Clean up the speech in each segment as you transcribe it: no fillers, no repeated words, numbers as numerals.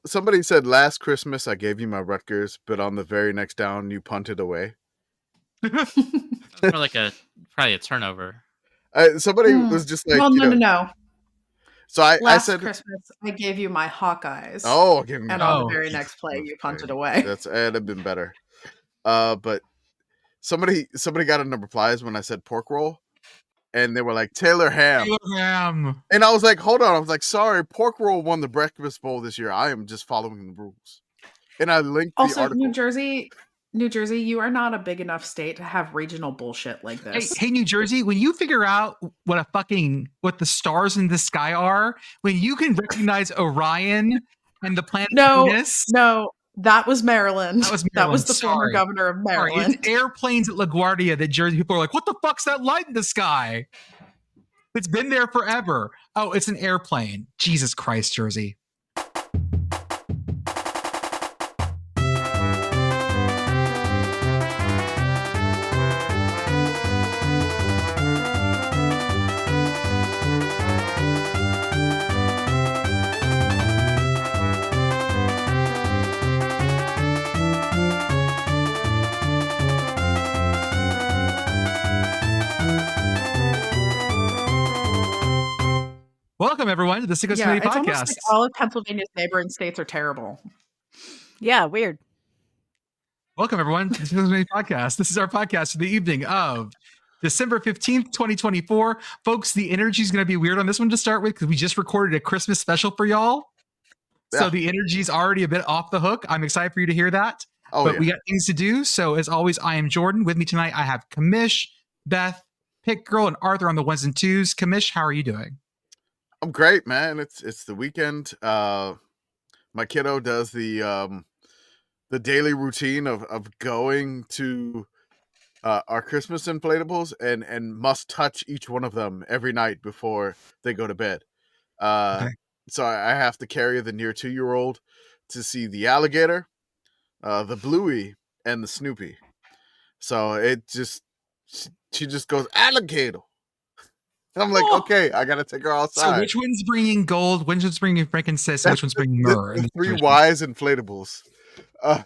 somebody said last Christmas I gave you my Rutgers, but on the very next down you punted away. That's more like probably a turnover. Somebody was just like, well, no. So I said, Christmas I gave you my Hawkeyes. Oh, give me. And on the very next play, you punted away. That'd have been better. But somebody got in the replies when I said pork roll, and they were like Taylor ham. And I was like, hold on. I was like, sorry, pork roll won the breakfast bowl this year. I am just following the rules. And I linked the article. New Jersey, you are not a big enough state to have regional bullshit like this. Hey, New Jersey, when you figure out what the stars in the sky are, when you can recognize Orion and the planet Venus. No, that was Maryland. That was the former governor of Maryland. It's airplanes at LaGuardia that Jersey people are like, what the fuck's that light in the sky? It's been there forever. Oh, it's an airplane. Jesus Christ, Jersey. Welcome, everyone, to the Sickos Committee Podcast. Almost like all of Pennsylvania's neighboring states are terrible. Yeah, weird. Welcome, everyone, to the Sickos Committee Podcast. This is our podcast for the evening of December 15th, 2024. Folks, the energy is going to be weird on this one to start with because we just recorded a Christmas special for y'all. Yeah. So the energy is already a bit off the hook. I'm excited for you to hear that. We got things to do. So as always, I am Jordan. With me tonight, I have Commish, Beth, Pitt Girl, and Arthur on the ones and twos. Commish, how are you doing? I'm great, man. It's the weekend. My kiddo does the daily routine of going to our Christmas inflatables and must touch each one of them every night before they go to bed. Okay. So I have to carry the near 2-year-old to see the alligator, the Bluey, and the Snoopy. So she just goes alligator. And I'm like, okay, I gotta take her outside. So which one's bringing gold? Which one's bringing frankincense? Which one's bringing myrrh? The 3 wise inflatables. I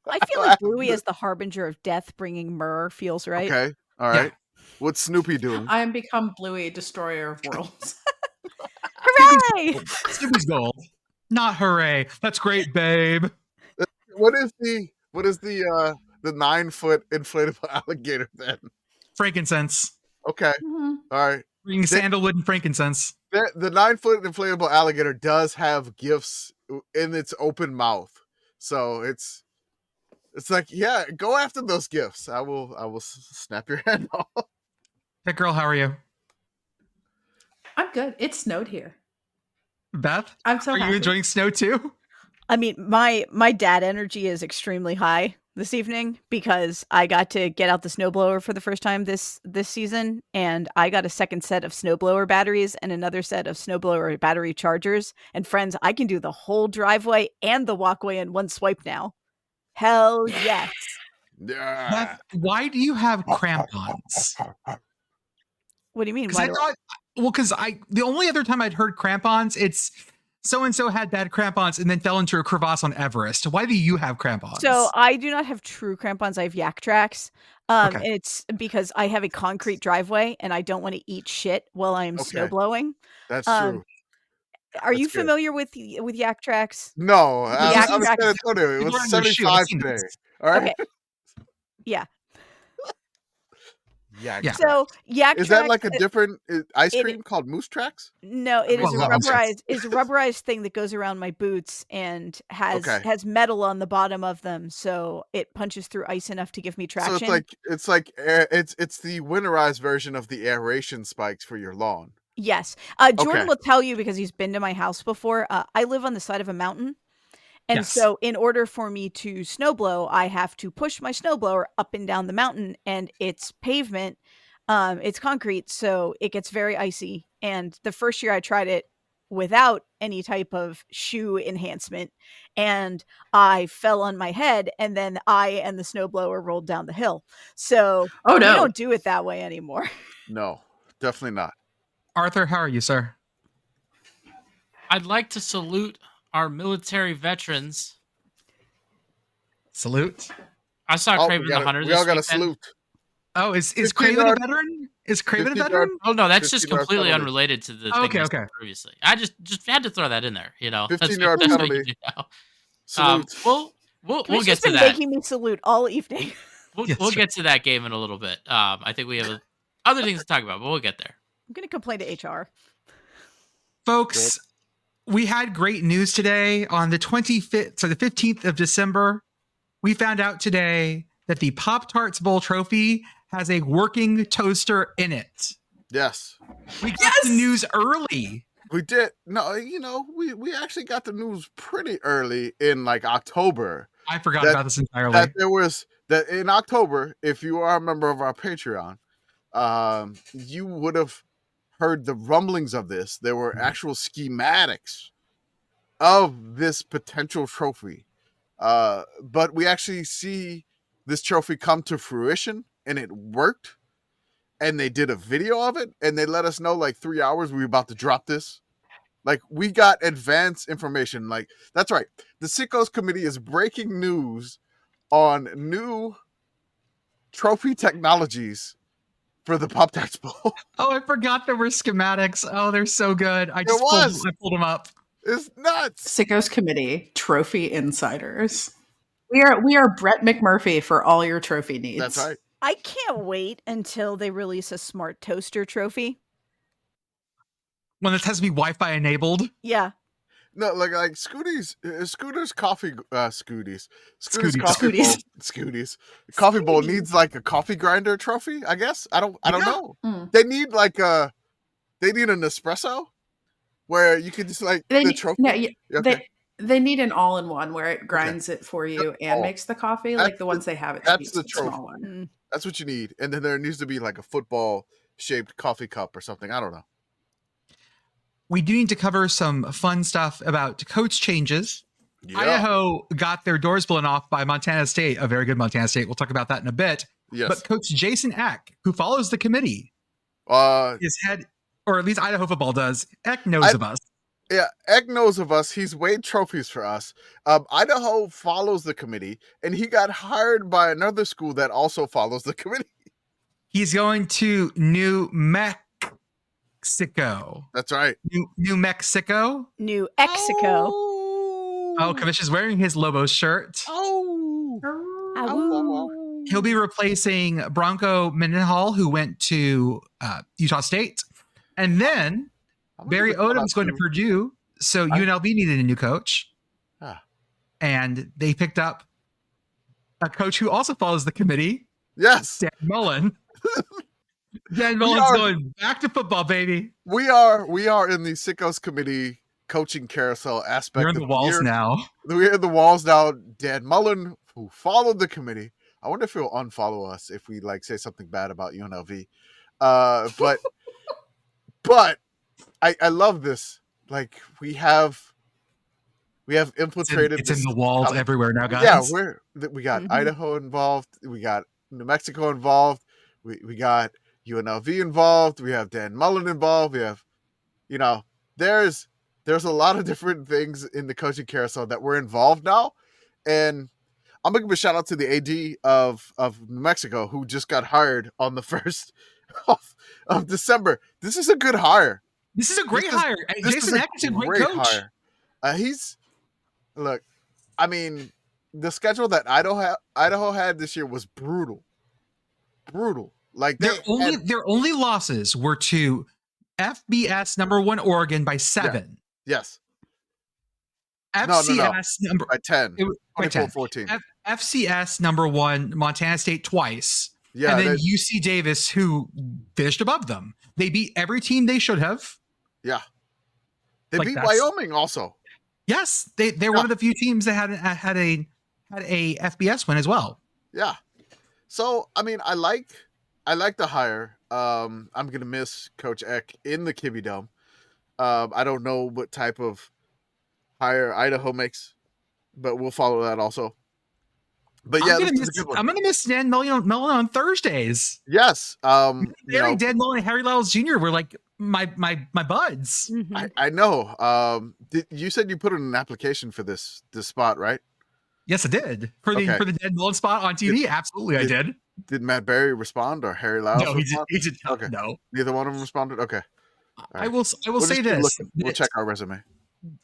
feel like Bluey is the harbinger of death, bringing myrrh. Feels right. Okay, all right. Yeah. What's Snoopy doing? I am become Bluey, destroyer of worlds. Hooray! Snoopy's gold, not hooray. That's great, babe. What is the 9-foot inflatable alligator then? Frankincense. Okay. Mm-hmm. All right. Bringing sandalwood and frankincense. The 9-foot inflatable alligator does have gifts in its open mouth. So it's like, yeah, go after those gifts. I will snap your head off. Hey girl, how are you? I'm good. It snowed here. Beth? I'm so happy. Are you enjoying snow too? I mean, my dad energy is extremely high this evening because I got to get out the snowblower for the first time this season, and I got a second set of snowblower batteries and another set of snowblower battery chargers. And friends, I can do the whole driveway and the walkway in one swipe now. Hell yes. Yeah. Beth, why do you have crampons? What do you mean? Because the only other time I'd heard crampons, it's so-and-so had bad crampons and then fell into a crevasse on Everest. Why do you have crampons? So I do not have true crampons. I have yak tracks. And it's because I have a concrete driveway and I don't want to eat shit while I'm snow blowing. That's true. Are you familiar with yak tracks? No. I'm in San Antonio. It was 75 today. All right. Okay. Yeah. Yeah. So yak is that like a different ice cream called Moose Tracks? No, it is a rubberized thing that goes around my boots and has metal on the bottom of them, so it punches through ice enough to give me traction. So it's the winterized version of the aeration spikes for your lawn. Yes. Jordan will tell you because he's been to my house before. I live on the side of a mountain. And so in order for me to snowblow, I have to push my snowblower up and down the mountain, and it's pavement, it's concrete, so it gets very icy. And the first year I tried it without any type of shoe enhancement, and I fell on my head, and then I and the snowblower rolled down the hill. So we don't do it that way anymore. No, definitely not. Arthur, how are you, sir? I'd like to salute our military veterans. Salute. I saw Craven the Hunter. We all got a weekend. salute. Oh, is Craven a veteran? Is Craven a veteran? Oh no, that's just 15-yard completely penalty. unrelated to the Okay, thing I okay. said previously. I just had to throw that in there. You know, 15-yard that's what penalty. you do now. Salute. We'll Commish get has to been that. making me salute all evening. We'll Yes, get to that game in a little bit. I think we have other things to talk about, but we'll get there. I'm going to complain to HR. Folks, we had great news today on the 25th, so the 15th of December. We found out today that the Pop-Tarts Bowl trophy has a working toaster in it. Yes. We got the news early. We did. No, we actually got the news pretty early in like October. I forgot about this entirely. That there was that in October, if you are a member of our Patreon, you would have heard the rumblings of this. There were actual schematics of this potential trophy. But we actually see this trophy come to fruition, and it worked. And they did a video of it, and they let us know like 3 hours we were about to drop this. Like, we got advanced information. Like, that's right. The Sickos Committee is breaking news on new trophy technologies for the Pop-Tarts Bowl. Oh, I forgot there were schematics. Oh, they're so good. I pulled them up. It's nuts. Sickos Committee Trophy Insiders. We are Brett McMurphy for all your trophy needs. That's right. I can't wait until they release a smart toaster trophy. One that has to be Wi-Fi enabled. Yeah. No, like Scooty's coffee Scooty's Scooties. coffee bowl. Scooty's coffee bowl needs like a coffee grinder trophy, I guess. I don't know. Mm. They need an espresso where you can just like the trophy. No, Okay. they need an all-in-one where it grinds it for you and makes the coffee. Like the ones they have, that's the trophy. small one. That's what you need. And then there needs to be like a football shaped coffee cup or something. I don't know. We do need to cover some fun stuff about coach changes. Yeah. Idaho got their doors blown off by Montana State, a very good Montana State. We'll talk about that in a bit. Yes. But Coach Jason Eck, who follows the committee, is head, or at least Idaho football does. Eck knows of us. Yeah, Egg knows of us. He's weighed trophies for us. Idaho follows the committee, and he got hired by another school that also follows the committee. He's going to New Mexico. That's right. New Mexico. New Mexico. Oh, Commish is wearing his Lobos shirt. He'll be replacing Bronco Mendenhall, who went to Utah State. And then Barry Odom's going to Purdue, so UNLV needed a new coach. And they picked up a coach who also follows the committee. Yes. Dan Mullen. Dan Mullen's going back to football, baby. We are in the Sickos Committee coaching carousel aspect. We're in the walls now. We're in the walls now. Dan Mullen, who followed the committee. I wonder if he'll unfollow us if we like say something bad about UNLV. But I love this. Like we have infiltrated. It's in the walls everywhere now, guys. Yeah, we got Idaho involved. We got New Mexico involved. We got UNLV involved. We have Dan Mullen involved. We have, there's a lot of different things in the coaching carousel that we're involved now. And I'm going to give a shout out to the AD of New Mexico who just got hired on the 1st of December. This is a good hire. This is a great hire. Jason Eck is a great coach. Hire. The schedule that Idaho had this year was brutal. Like their only losses were to FBS #1 Oregon by 7. Yeah. Yes. FCS number by 10. By 10. 14. FCS #1 Montana State twice. Yeah, and then UC Davis, who finished above them. They beat every team they should have. Yeah. They beat Wyoming also. Yes, they're one of the few teams that had a FBS win as well. Yeah. So I like the hire. I'm gonna miss Coach Eck in the Kibby Dome. I don't know what type of hire Idaho makes, but we'll follow that also. But yeah, I'm gonna miss Dan Mullen on Thursdays. Yes. Dan Mullen and Harry Lyles Jr. were like my buds. Mhm. I know. You said you put in an application for this spot, right? Yes, I did for the dead Mullen spot on TV. Absolutely, I did. Did Matt Berry respond or Harry Lyles No, respond? he did not. Okay. No, Neither one of them responded. Okay. All I right. will We'll say just keep this. looking. We'll check our resume.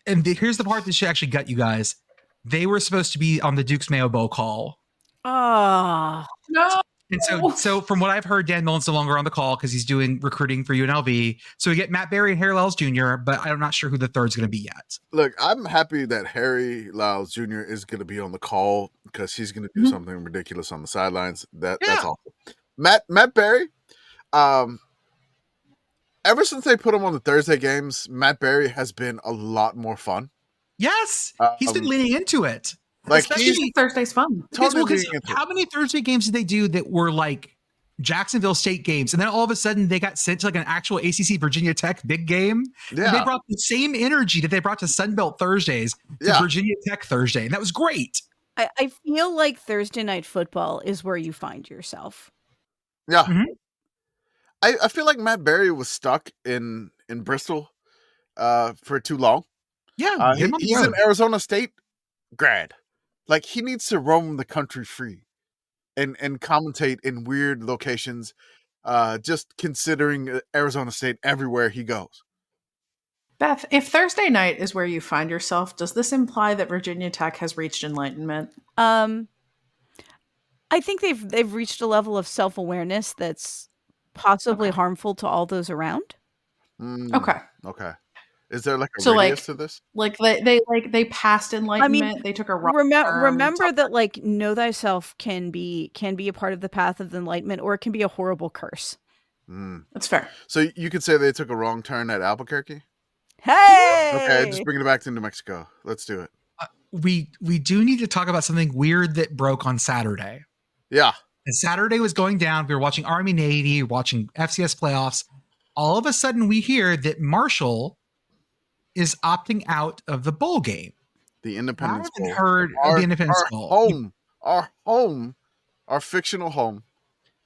And here's the part that should actually gut you guys. They were supposed to be on the Duke's Mayo Bowl call. Oh. No. And so from what I've heard, Dan Mullen's no longer on the call because he's doing recruiting for UNLV. So we get Matt Berry and Harry Lyles Jr., but I'm not sure who the third's going to be yet. Look, I'm happy that Harry Lyles Jr. is going to be on the call because he's going to do something ridiculous on the sidelines. That's awesome. Matt Berry, ever since they put him on the Thursday games, Matt Berry has been a lot more fun. Yes, he's been leaning into it. Like especially Thursday's fun. Totally how many Thursday games did they do that were like Jacksonville State games, and then all of a sudden they got sent to like an actual ACC Virginia Tech big game? Yeah. And they brought the same energy that they brought to Sunbelt Thursdays to Virginia Tech Thursday, and that was great. I feel like Thursday night football is where you find yourself. Yeah. Mm-hmm. I feel like Matt Berry was stuck in Bristol for too long. Yeah. He's an Arizona State grad. Like, he needs to roam the country free and commentate in weird locations, just considering Arizona State everywhere he goes. Beth, if Thursday night is where you find yourself, does this imply that Virginia Tech has reached enlightenment? I think they've reached a level of self-awareness that's possibly harmful to all those around. Okay. Is there like a radius to this? Like they passed enlightenment. I mean, they took a wrong turn. Remember that like know thyself can be a part of the path of the enlightenment, or it can be a horrible curse. That's fair. So you could say they took a wrong turn at Albuquerque? Hey! Okay, just bring it back to New Mexico. Let's do it. We do need to talk about something weird that broke on Saturday. Yeah. And Saturday was going down. We were watching Army Navy, watching FCS playoffs. All of a sudden we hear that Marshall is opting out of the bowl game. The Independence Bowl. I haven't heard of the Independence Bowl. Our fictional home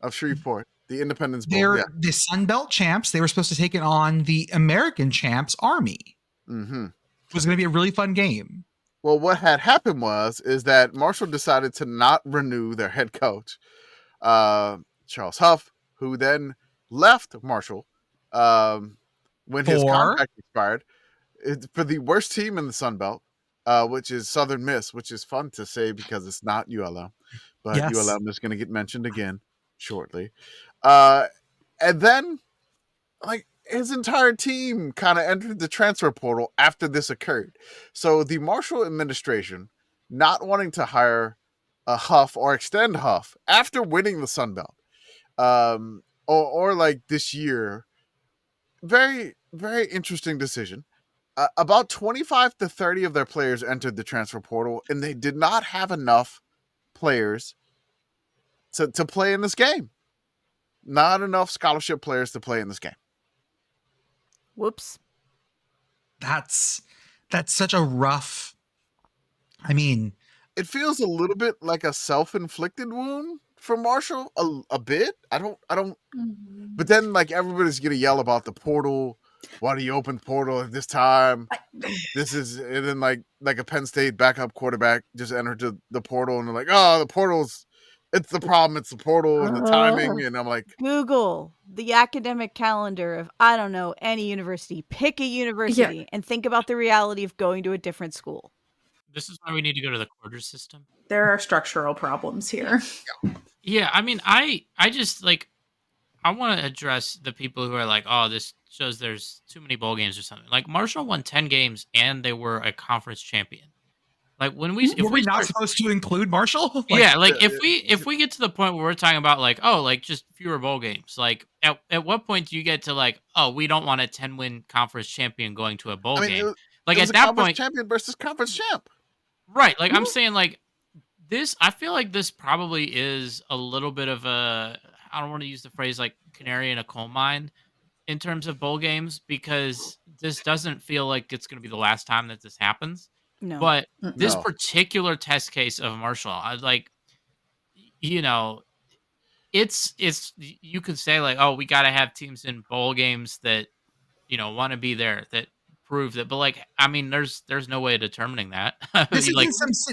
of Shreveport. The Independence Bowl. They're the Sun Belt champs. They were supposed to take it on the American champs, Army. Mm-hmm. It was going to be a really fun game. Well, what had happened is that Marshall decided to not renew their head coach, Charles Huff, who then left Marshall when his contract expired. For the worst team in the Sun Belt, which is Southern Miss, which is fun to say because it's not ULM, but ULM is going to get mentioned again shortly. And then, like, his entire team kind of entered the transfer portal after this occurred. So the Marshall administration, not wanting to hire a Huff or extend Huff after winning the Sun Belt, or like this year, very, very interesting decision. About 25 to 30 of their players entered the transfer portal, and they did not have enough players to play in this game. Not enough scholarship players to play in this game. Whoops. That's such a rough. I mean, it feels a little bit like a self-inflicted wound for Marshall. A bit. I don't. But then, like, everybody's gonna yell about the portal. Why do you open the portal at this time? And then like a Penn State backup quarterback just entered the portal, and they're like, oh, the portal's, it's the problem. It's the portal and the timing. And I'm like, Google the academic calendar of, I don't know, any university. Pick a university and think about the reality of going to a different school. This is why we need to go to the quarter system. There are structural problems here. Yeah, I mean, I just like, I want to address the people who are like, oh, this shows there's too many bowl games or something. Like, Marshall won 10 games and they were a conference champion. Like, when we were we not supposed to include Marshall? If we get to the point where we're talking about like, oh, like just fewer bowl games, like at what point do you get to like, oh, we don't want a 10-win conference champion going to a bowl game? Like, at that point, champion versus conference champ. Right. Like, I'm saying, like, this, I feel like this probably is a little bit of a, I don't want to use the phrase like canary in a coal mine in terms of bowl games, because this doesn't feel like it's going to be the last time that this happens. No. But this particular test case of Marshall, I like, you know, it's you could say like, oh, we got to have teams in bowl games that want to be there that prove that. But like, I mean, there's no way of determining that. I This mean,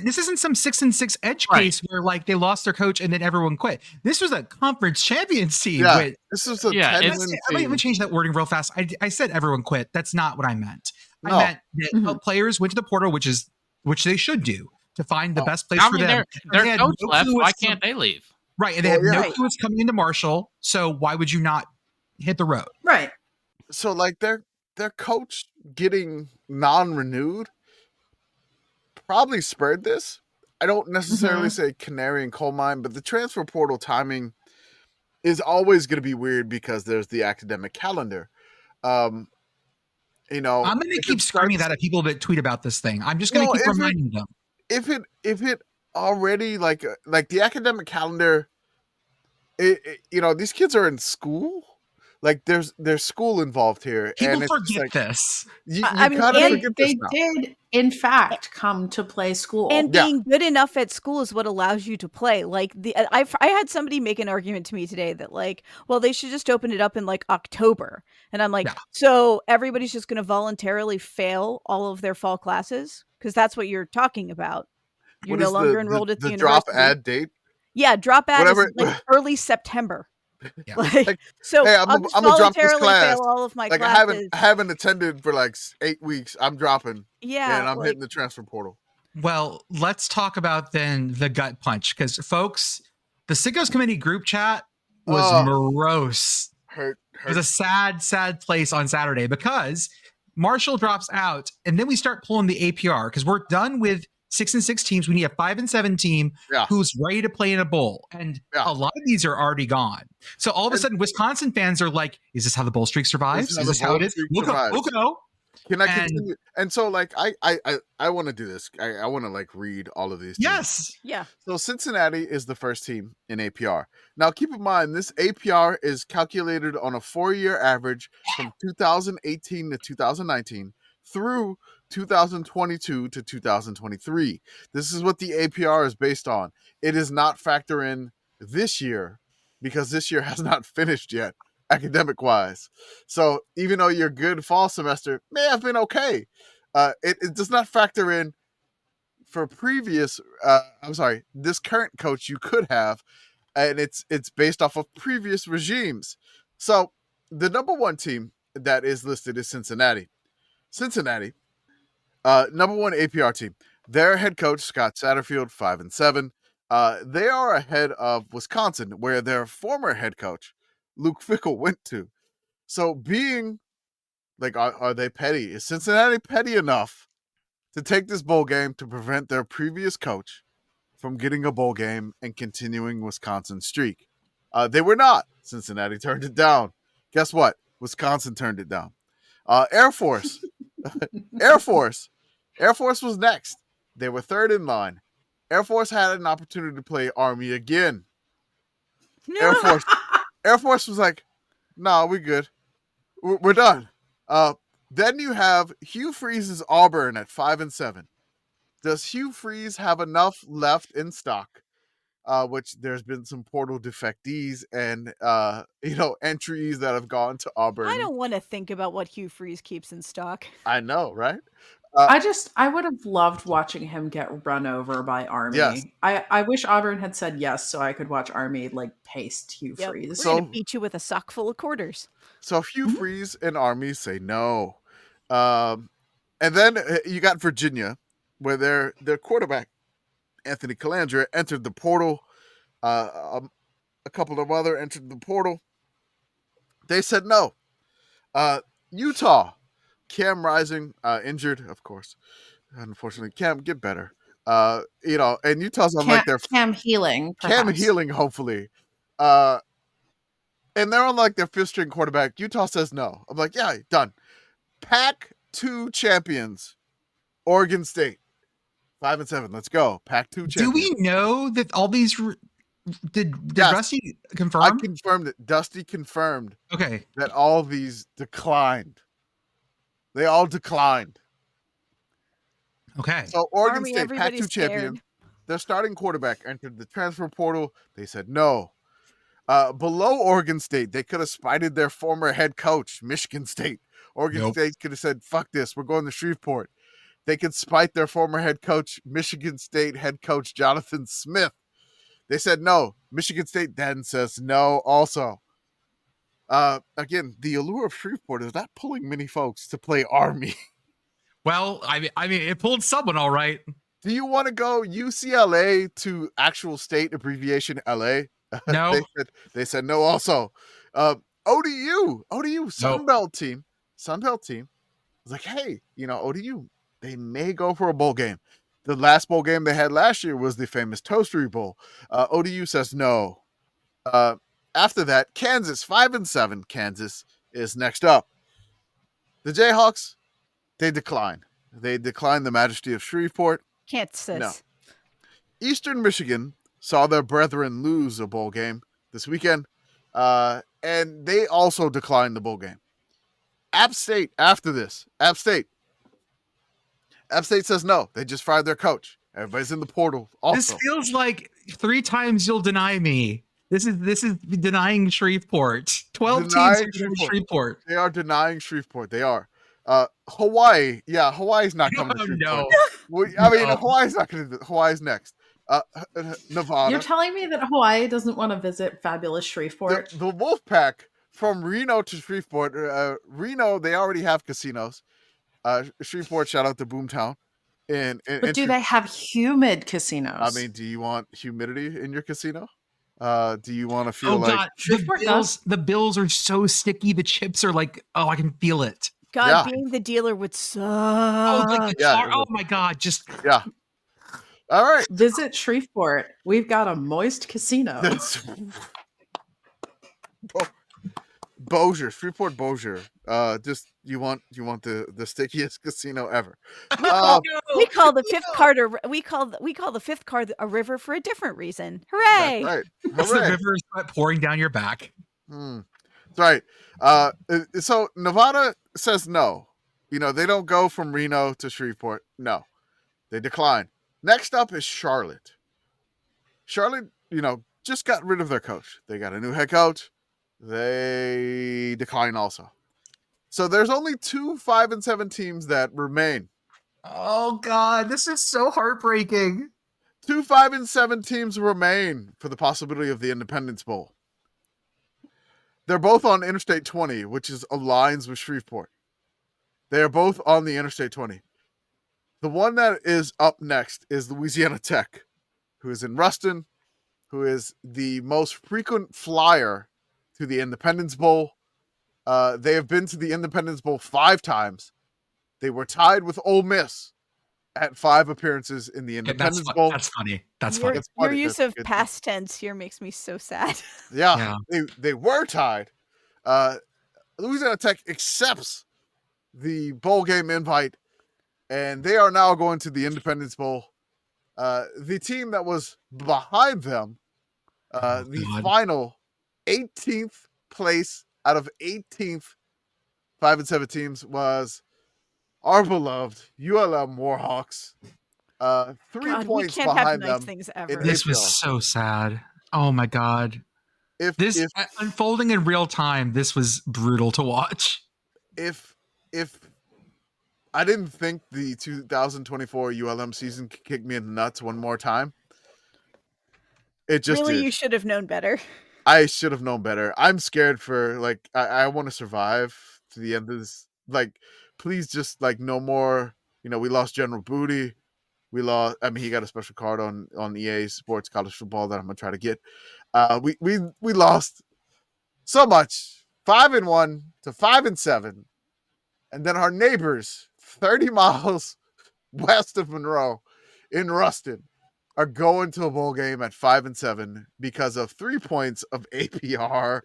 isn't some 6-6 edge Right. case where like they lost their coach and then everyone quit. This was a conference champions team. Yeah, with, this is a Yeah, 10-win let me team. change that wording real fast. I said everyone quit. That's not what I meant. No. I meant that players went to the portal, which they should do to find the best place I for mean, them. their coach left. clue Why what's can't they leave? Right, and they have no yeah. clue what's coming into Marshall. So why would you not hit the road? Right. So like their coach getting non-renewed probably spurred this. I don't necessarily say canary and coal mine, but the transfer portal timing is always going to be weird because there's the academic calendar. I'm going to keep screaming that at people that tweet about this thing. I'm just going to keep reminding them. If it already like the academic calendar, these kids are in school. Like there's school involved here. People and it's forget like, this. You I mean, gotta and forget this they now. did, in fact, come to play school. And Yeah. being good enough at school is what allows you to play. Like I had somebody make an argument to me today that like, well, they should just open it up in like October. And I'm like, so everybody's just going to voluntarily fail all of their fall classes? Because that's what you're talking about. You're What no is longer enrolled at the drop university. ad date. Yeah, drop ad Whatever- is like early September. Yeah. Like, so hey, I'll just I'm gonna drop this voluntarily class. fail all of my Like classes. I haven't attended for like 8 weeks. I'm dropping. Yeah, and I'm like- hitting the transfer portal. Well, let's talk about then the gut punch, because folks, the Sickos Committee group chat was morose. Hurt. It was a sad, sad place on Saturday because Marshall drops out, and then we start pulling the APR because we're done with 6-6 teams. We need a 5-7 team who's ready to play in a bowl, and a lot of these are already gone. So all of a sudden, Wisconsin fans are like, "Is this how the bowl streak survives? Is this how it is? We'll go." Can I continue? And so, like, I want to do this. I want to like read all of these. Yes. Yeah. So Cincinnati is the first team in APR. Now, keep in mind, this APR is calculated on a 4-year average from 2018 to 2019 through 2022 to 2023. This is what the APR is based on. It does not factor in this year because this year has not finished yet, academic wise. So even though your good fall semester may have been okay, it does not factor in for previous. This current coach you could have, and it's based off of previous regimes. So the number one team that is listed is Cincinnati. Cincinnati, number one APR team. Their head coach Scott Satterfield, 5-7. They are ahead of Wisconsin, where their former head coach Luke Fickell went to. So being like, are they petty? Is Cincinnati petty enough to take this bowl game to prevent their previous coach from getting a bowl game and continuing Wisconsin's streak? They were not. Cincinnati turned it down. Guess what? Wisconsin turned it down. Air Force. Air Force was next. They were third in line. Air Force had an opportunity to play Army again. Air Force was like, "No, we good. We're done." Then you have Hugh Freeze's Auburn at 5-7. Does Hugh Freeze have enough left in stock? Which there's been some portal defectees and entries that have gone to Auburn. I don't want to think about what Hugh Freeze keeps in stock. I know, right? I would have loved watching him get run over by Army. Yes. I wish Auburn had said yes so I could watch Army like paste Hugh Freeze. We're gonna beat you with a sock full of quarters. So Hugh Freeze and Army say no. And then you got Virginia, where their quarterback, Anthony Calandra, entered the portal. A couple of other entered the portal. They said no. Utah, Cam Rising, injured, of course. Unfortunately, Cam, get better. And Utah's on like their Cam Healing. Cam perhaps. Healing, hopefully. And they're on like their fifth string quarterback. Utah says no. I'm like, yeah, done. Pac-2 champions, Oregon State, 5-7. Let's go. Pac-2 champions. Do we know that all these? Did Yes. Rusty confirm? I confirmed it. Dusty confirmed. Okay. That all these declined. They all declined. Okay. So Oregon Army, State, everybody's Pac-2 champion. scared. Their starting quarterback entered the transfer portal. They said no. Below Oregon State, they could have spited their former head coach, Michigan State, Oregon Nope. State could have said, fuck this, we're going to Shreveport. They could spite their former head coach, Michigan State head coach Jonathan Smith. They said no. Michigan State then says no also. Again, the allure of Shreveport is not pulling many folks to play Army. Well, I mean, it pulled someone all right. Do you want to go UCLA to actual state abbreviation LA? No. they said no also. ODU, Sunbelt team was like, hey, ODU, they may go for a bowl game. The last bowl game they had last year was the famous Toastery Bowl. ODU says no. After that, Kansas, 5-7. Kansas is next up. The Jayhawks, they decline. They decline the majesty of Shreveport. Kansas. No. Eastern Michigan saw their brethren lose a bowl game this weekend, and they also declined the bowl game. App State, after this, App State says no. They just fired their coach. Everybody's in the portal also. This feels like 3 times you'll deny me. This is denying Shreveport. 12 Denying teams are Shreveport. They are denying Shreveport. They are. Hawaii. Yeah, Hawaii's not coming to Shreveport. No. Hawaii's not going to. Hawaii's next. Nevada. You're telling me that Hawaii doesn't want to visit fabulous Shreveport? The Wolfpack from Reno to Shreveport. Reno, they already have casinos. Shreveport, shout out to Boomtown. But do they have humid casinos? I mean, do you want humidity in your casino? Do you want to feel like... God, the bills are so sticky. The chips are like, I can feel it. God, being the dealer would suck. Oh my God, just... Yeah. All right. Visit Shreveport. We've got a moist casino. Bossier, Shreveport Bossier. Just you want the stickiest casino ever. We call the fifth card we call the fifth card a river for a different reason. Hooray! That's right. It's the river is pouring down your back. That's right. So Nevada says no. They don't go from Reno to Shreveport. No, they decline. Next up is Charlotte. Charlotte, just got rid of their coach. They got a new head coach. They decline also. So there's only 2 5-7 teams that remain. Oh God, this is so heartbreaking. 2 5-7 teams remain for the possibility of the Independence Bowl. They're both on Interstate 20, which aligns with Shreveport. They are both on the Interstate 20. The one that is up next is Louisiana Tech, who is in Ruston, who is the most frequent flyer to the Independence Bowl. They have been to the Independence Bowl 5 times. They were tied with Ole Miss at 5 appearances in the Independence Bowl. That's funny. That's funny. Your use of past tense here makes me so sad. Yeah. They were tied. Louisiana Tech accepts the bowl game invite, and they are now going to the Independence Bowl. The team that was behind them, final 18th place out of 18th 5-7 teams was our beloved ULM Warhawks. 3 points we can't behind have nice them. things ever. This was so sad. Oh my God. If unfolding in real time, this was brutal to watch. If I didn't think the 2024 ULM season could kick me in the nuts one more time, it just really did. You should have known better. I should have known better. I'm scared for I want to survive to the end of this. Please just no more. We lost General Booty. We lost. I mean, he got a special card on EA Sports College Football that I'm gonna try to get. We lost so much. 5-1 to 5-7, and then our neighbors 30 miles west of Monroe in Ruston are going to a bowl game at 5-7 because of 3 points of APR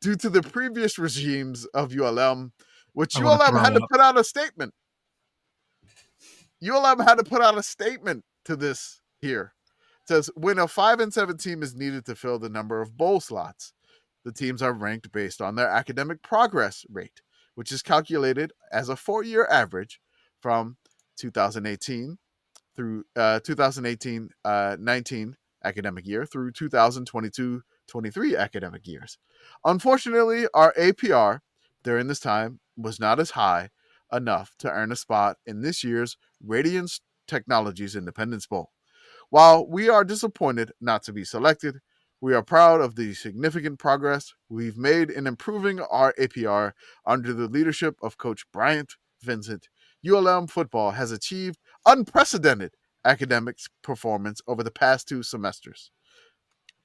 due to the previous regimes of ULM, which ULM had to put out a statement. ULM had to put out a statement to this here. It says, when a 5-7 team is needed to fill the number of bowl slots, the teams are ranked based on their academic progress rate, which is calculated as a 4-year average from 2018 through 2018-19 academic year through 2022-23 academic years. Unfortunately, our APR during this time was not as high enough to earn a spot in this year's Radiance Technologies Independence Bowl. While we are disappointed not to be selected, we are proud of the significant progress we've made in improving our APR under the leadership of Coach Bryant Vincent. ULM football has achieved unprecedented academic performance over the past 2 semesters.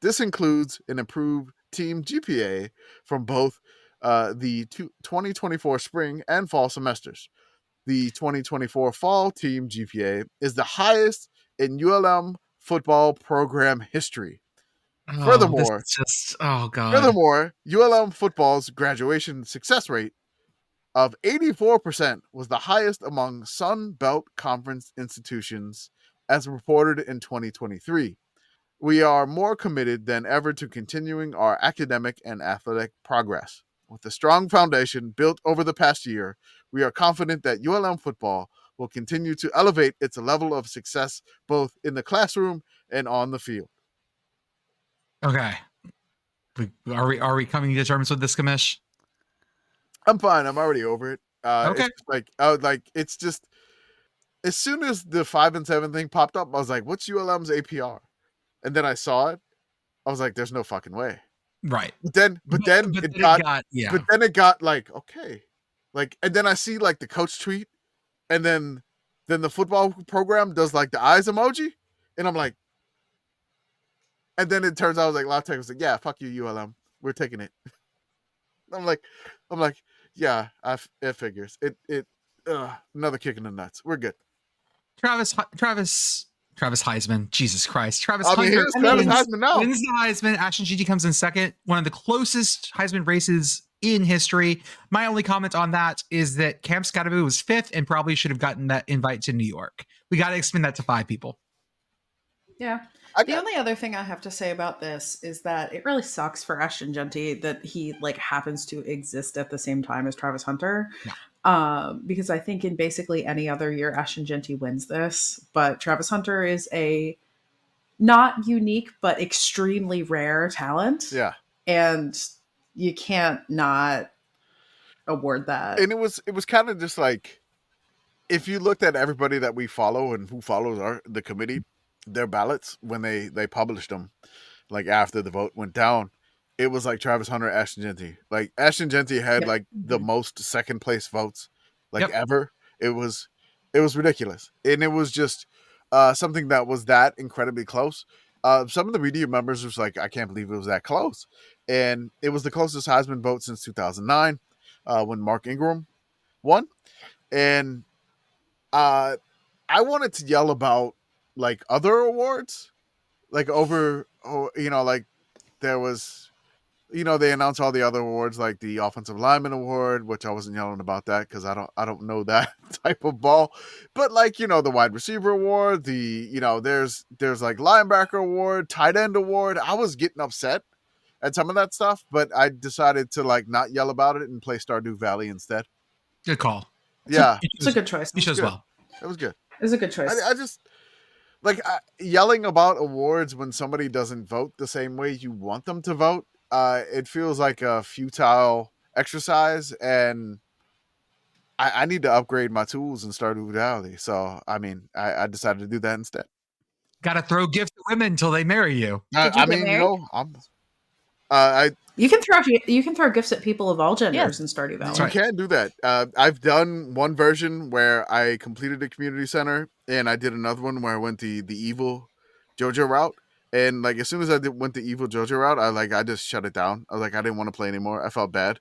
This includes an improved team GPA from both the 2024 spring and fall semesters. The 2024 fall team GPA is the highest in ULM football program history. Furthermore, ULM football's graduation success rate of 84% was the highest among Sun Belt Conference institutions as reported in 2023. We are more committed than ever to continuing our academic and athletic progress. With a strong foundation built over the past year, we are confident that ULM football will continue to elevate its level of success both in the classroom and on the field. Okay. Are we coming to terms with this, Commish? I'm fine. I'm already over it. Okay. It's just as soon as the 5 and 7 thing popped up, I was like, "What's ULM's APR?" And then I saw it. I was like, "There's no fucking way." Right. But then it got like, okay, like, and then I see like the coach tweet, and then the football program does like the eyes emoji, and I'm like, and then it turns out I was like, Lautech was like, "Yeah, fuck you, ULM, we're taking it." I'm like, yeah, it figures it. Another kick in the nuts. We're good. Travis Heisman. Jesus Christ. Travis Heisman now. Wins the Heisman. Ashton Gigi comes in second. One of the closest Heisman races in history. My only comment on that is that Cam Scottaboo was 5th and probably should have gotten that invite to New York. We got to expand that to 5 people. Yeah. The only other thing I have to say about this is that it really sucks for Ashton Genty that he like happens to exist at the same time as Travis Hunter. Yeah. Because I think in basically any other year, Ashton Genty wins this, but Travis Hunter is a not unique, but extremely rare talent. Yeah. And you can't not award that. And it was kind of just like, if you looked at everybody that we follow and who follows the committee, their ballots when they published them, like after the vote went down, it was like Travis Hunter, Ashton Genty. Like Ashton Genty had like the most second place votes ever. It was ridiculous, and it was just something that was that incredibly close. Some of the media members was like, I can't believe it was that close, and it was the closest Heisman vote since 2009 when Mark Ingram won, and I wanted to yell about like other awards, like like there was, they announced all the other awards, like the offensive lineman award, which I wasn't yelling about that because I don't know that type of ball, but like, the wide receiver award, there's like linebacker award, tight end award. I was getting upset at some of that stuff, but I decided to like not yell about it and play Stardew Valley instead. Good call. Yeah. It's a good choice. You chose well. It was good. It's a good choice. I just like yelling about awards when somebody doesn't vote the same way you want them to vote. It feels like a futile exercise, and I need to upgrade my tools in Stardew Valley. So, I mean, I decided to do that instead. Got to throw gifts to women until they marry you. You can throw gifts at people of all genders in Stardew Valley. You can do that. I've done one version where I completed a community center, and I did another one where I went the evil JoJo route. And like as soon as I went the evil JoJo route, I just shut it down. I was like, I didn't want to play anymore. I felt bad,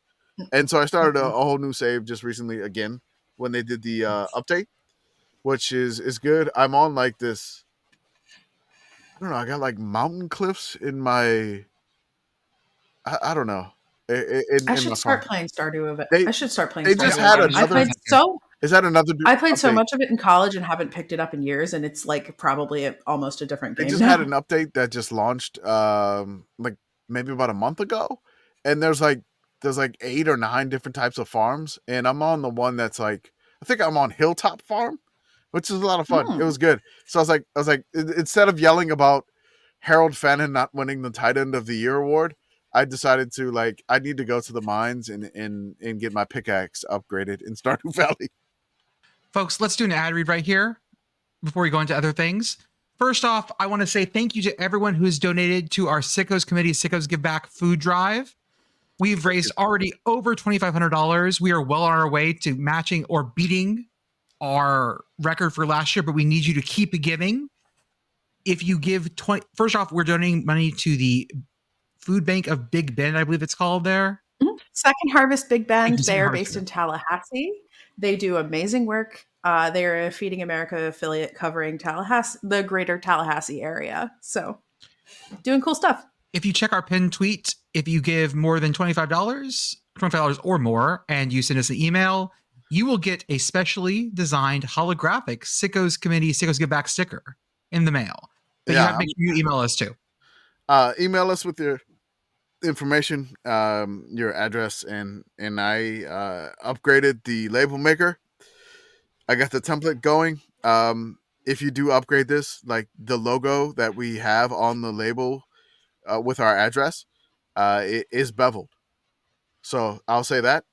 and so I started a whole new save just recently again when they did the update, which is good. I'm on like this. I don't know. I got like mountain cliffs in my. I don't know. I should start playing Stardew Valley. I should start playing. They just had another. Is that another? I played so much of it in college and haven't picked it up in years, and it's like probably almost a different game. They just had an update that just launched, like maybe about a month ago, and there's like 8 or 9 different types of farms, and I'm on the one that's like I think I'm on Hilltop Farm, which is a lot of fun. It was good. So I was like, instead of yelling about Harold Fannin not winning the tight end of the year award, I decided to I need to go to the mines and get my pickaxe upgraded in Stardew Valley. Folks, let's do an ad read right here before we go into other things. First off, I want to say thank you to everyone who has donated to our Sickos Committee Sickos Give Back food drive. We've raised already over $2,500. We are well on our way to matching or beating our record for last year, but we need you to keep giving. If you give first off, we're donating money to the Food Bank of Big Bend, I believe it's called there. Second Harvest Big Bend. They are based in Tallahassee. They do amazing work. They're a Feeding America affiliate covering Tallahassee, the greater Tallahassee area. So doing cool stuff. If you check our pinned tweet, if you give more than $25 or more, and you send us an email, you will get a specially designed holographic Sickos Committee Sickos Give Back sticker in the mail. But you have to make sure you email us too. Email us with your information, your address, and I upgraded the label maker. I got the template going. If you do upgrade this, the logo that we have on the label with our address, it is beveled. So I'll say that.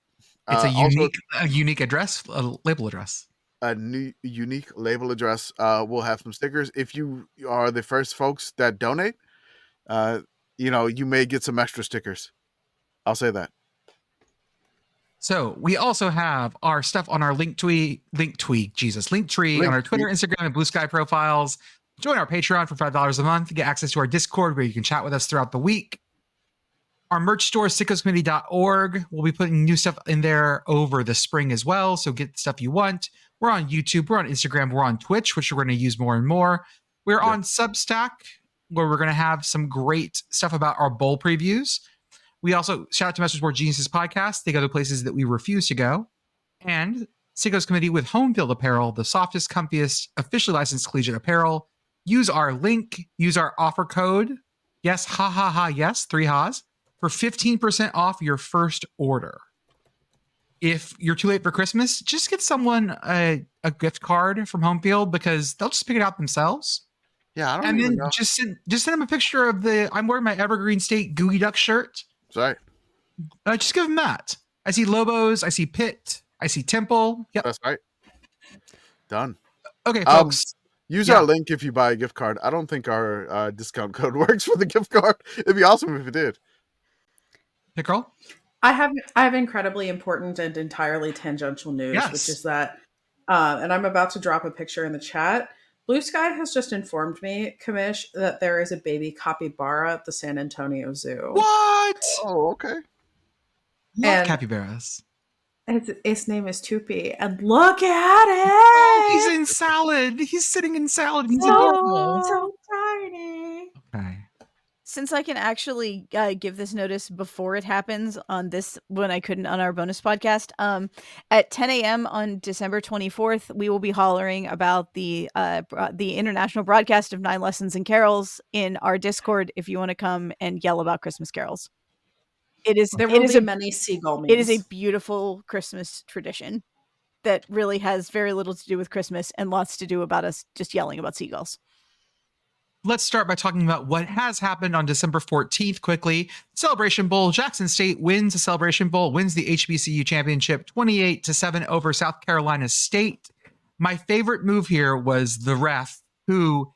It's a unique address, a label address. A new unique label address. We'll have some stickers. If you are the first folks that donate, you may get some extra stickers. I'll say that. So we also have our stuff on our Linktree on our Twitter, Instagram, and Blue Sky profiles. Join our Patreon for $5 a month to get access to our Discord where you can chat with us throughout the week. Our merch store, sickoscommittee.org. We'll be putting new stuff in there over the spring as well. So get the stuff you want. We're on YouTube. We're on Instagram. We're on Twitch, which we're going to use more and more. We're on Substack, where we're going to have some great stuff about our bowl previews. We also shout out to Masters Board Geniuses Podcast. They go to places that we refuse to go. And Sickos Committee with Home Field Apparel, the softest, comfiest, officially licensed collegiate apparel. Use our link. Use our offer code. Yes, yes, 3 ha's. For 15% off your first order. If you're too late for Christmas, just get someone a gift card from Home Field because they'll just pick it out themselves. Yeah, I don't and even then know. just send them a picture of I'm wearing my Evergreen State Gooey Duck shirt. That's right. Just give them that. I see Lobos. I see Pitt. I see Temple. Yep. That's right. Done. Okay, folks. Use our link if you buy a gift card. I don't think our discount code works for the gift card. It'd be awesome if it did. Pitt Girl? I have incredibly important and entirely tangential news, which is that, and I'm about to drop a picture in the chat. Blue Sky has just informed me, Commish, that there is a baby capybara at the San Antonio Zoo. What? Oh, okay. Love capybaras. Its name is Tupi, and look at it! Oh, he's in salad. He's sitting in salad. He's adorable. So tiny. Okay. Since I can actually give this notice before it happens on this, when I couldn't on our bonus podcast, at 10 a.m. on December 24th, we will be hollering about the international broadcast of 9 Lessons and Carols in our Discord if you want to come and yell about Christmas carols. There will be many seagull memes. It is a beautiful Christmas tradition that really has very little to do with Christmas and lots to do about us just yelling about seagulls. Let's start by talking about what has happened on December 14th quickly. Celebration Bowl. Jackson State wins the Celebration Bowl, wins the HBCU championship 28-7 over South Carolina State. My favorite move here was the ref who,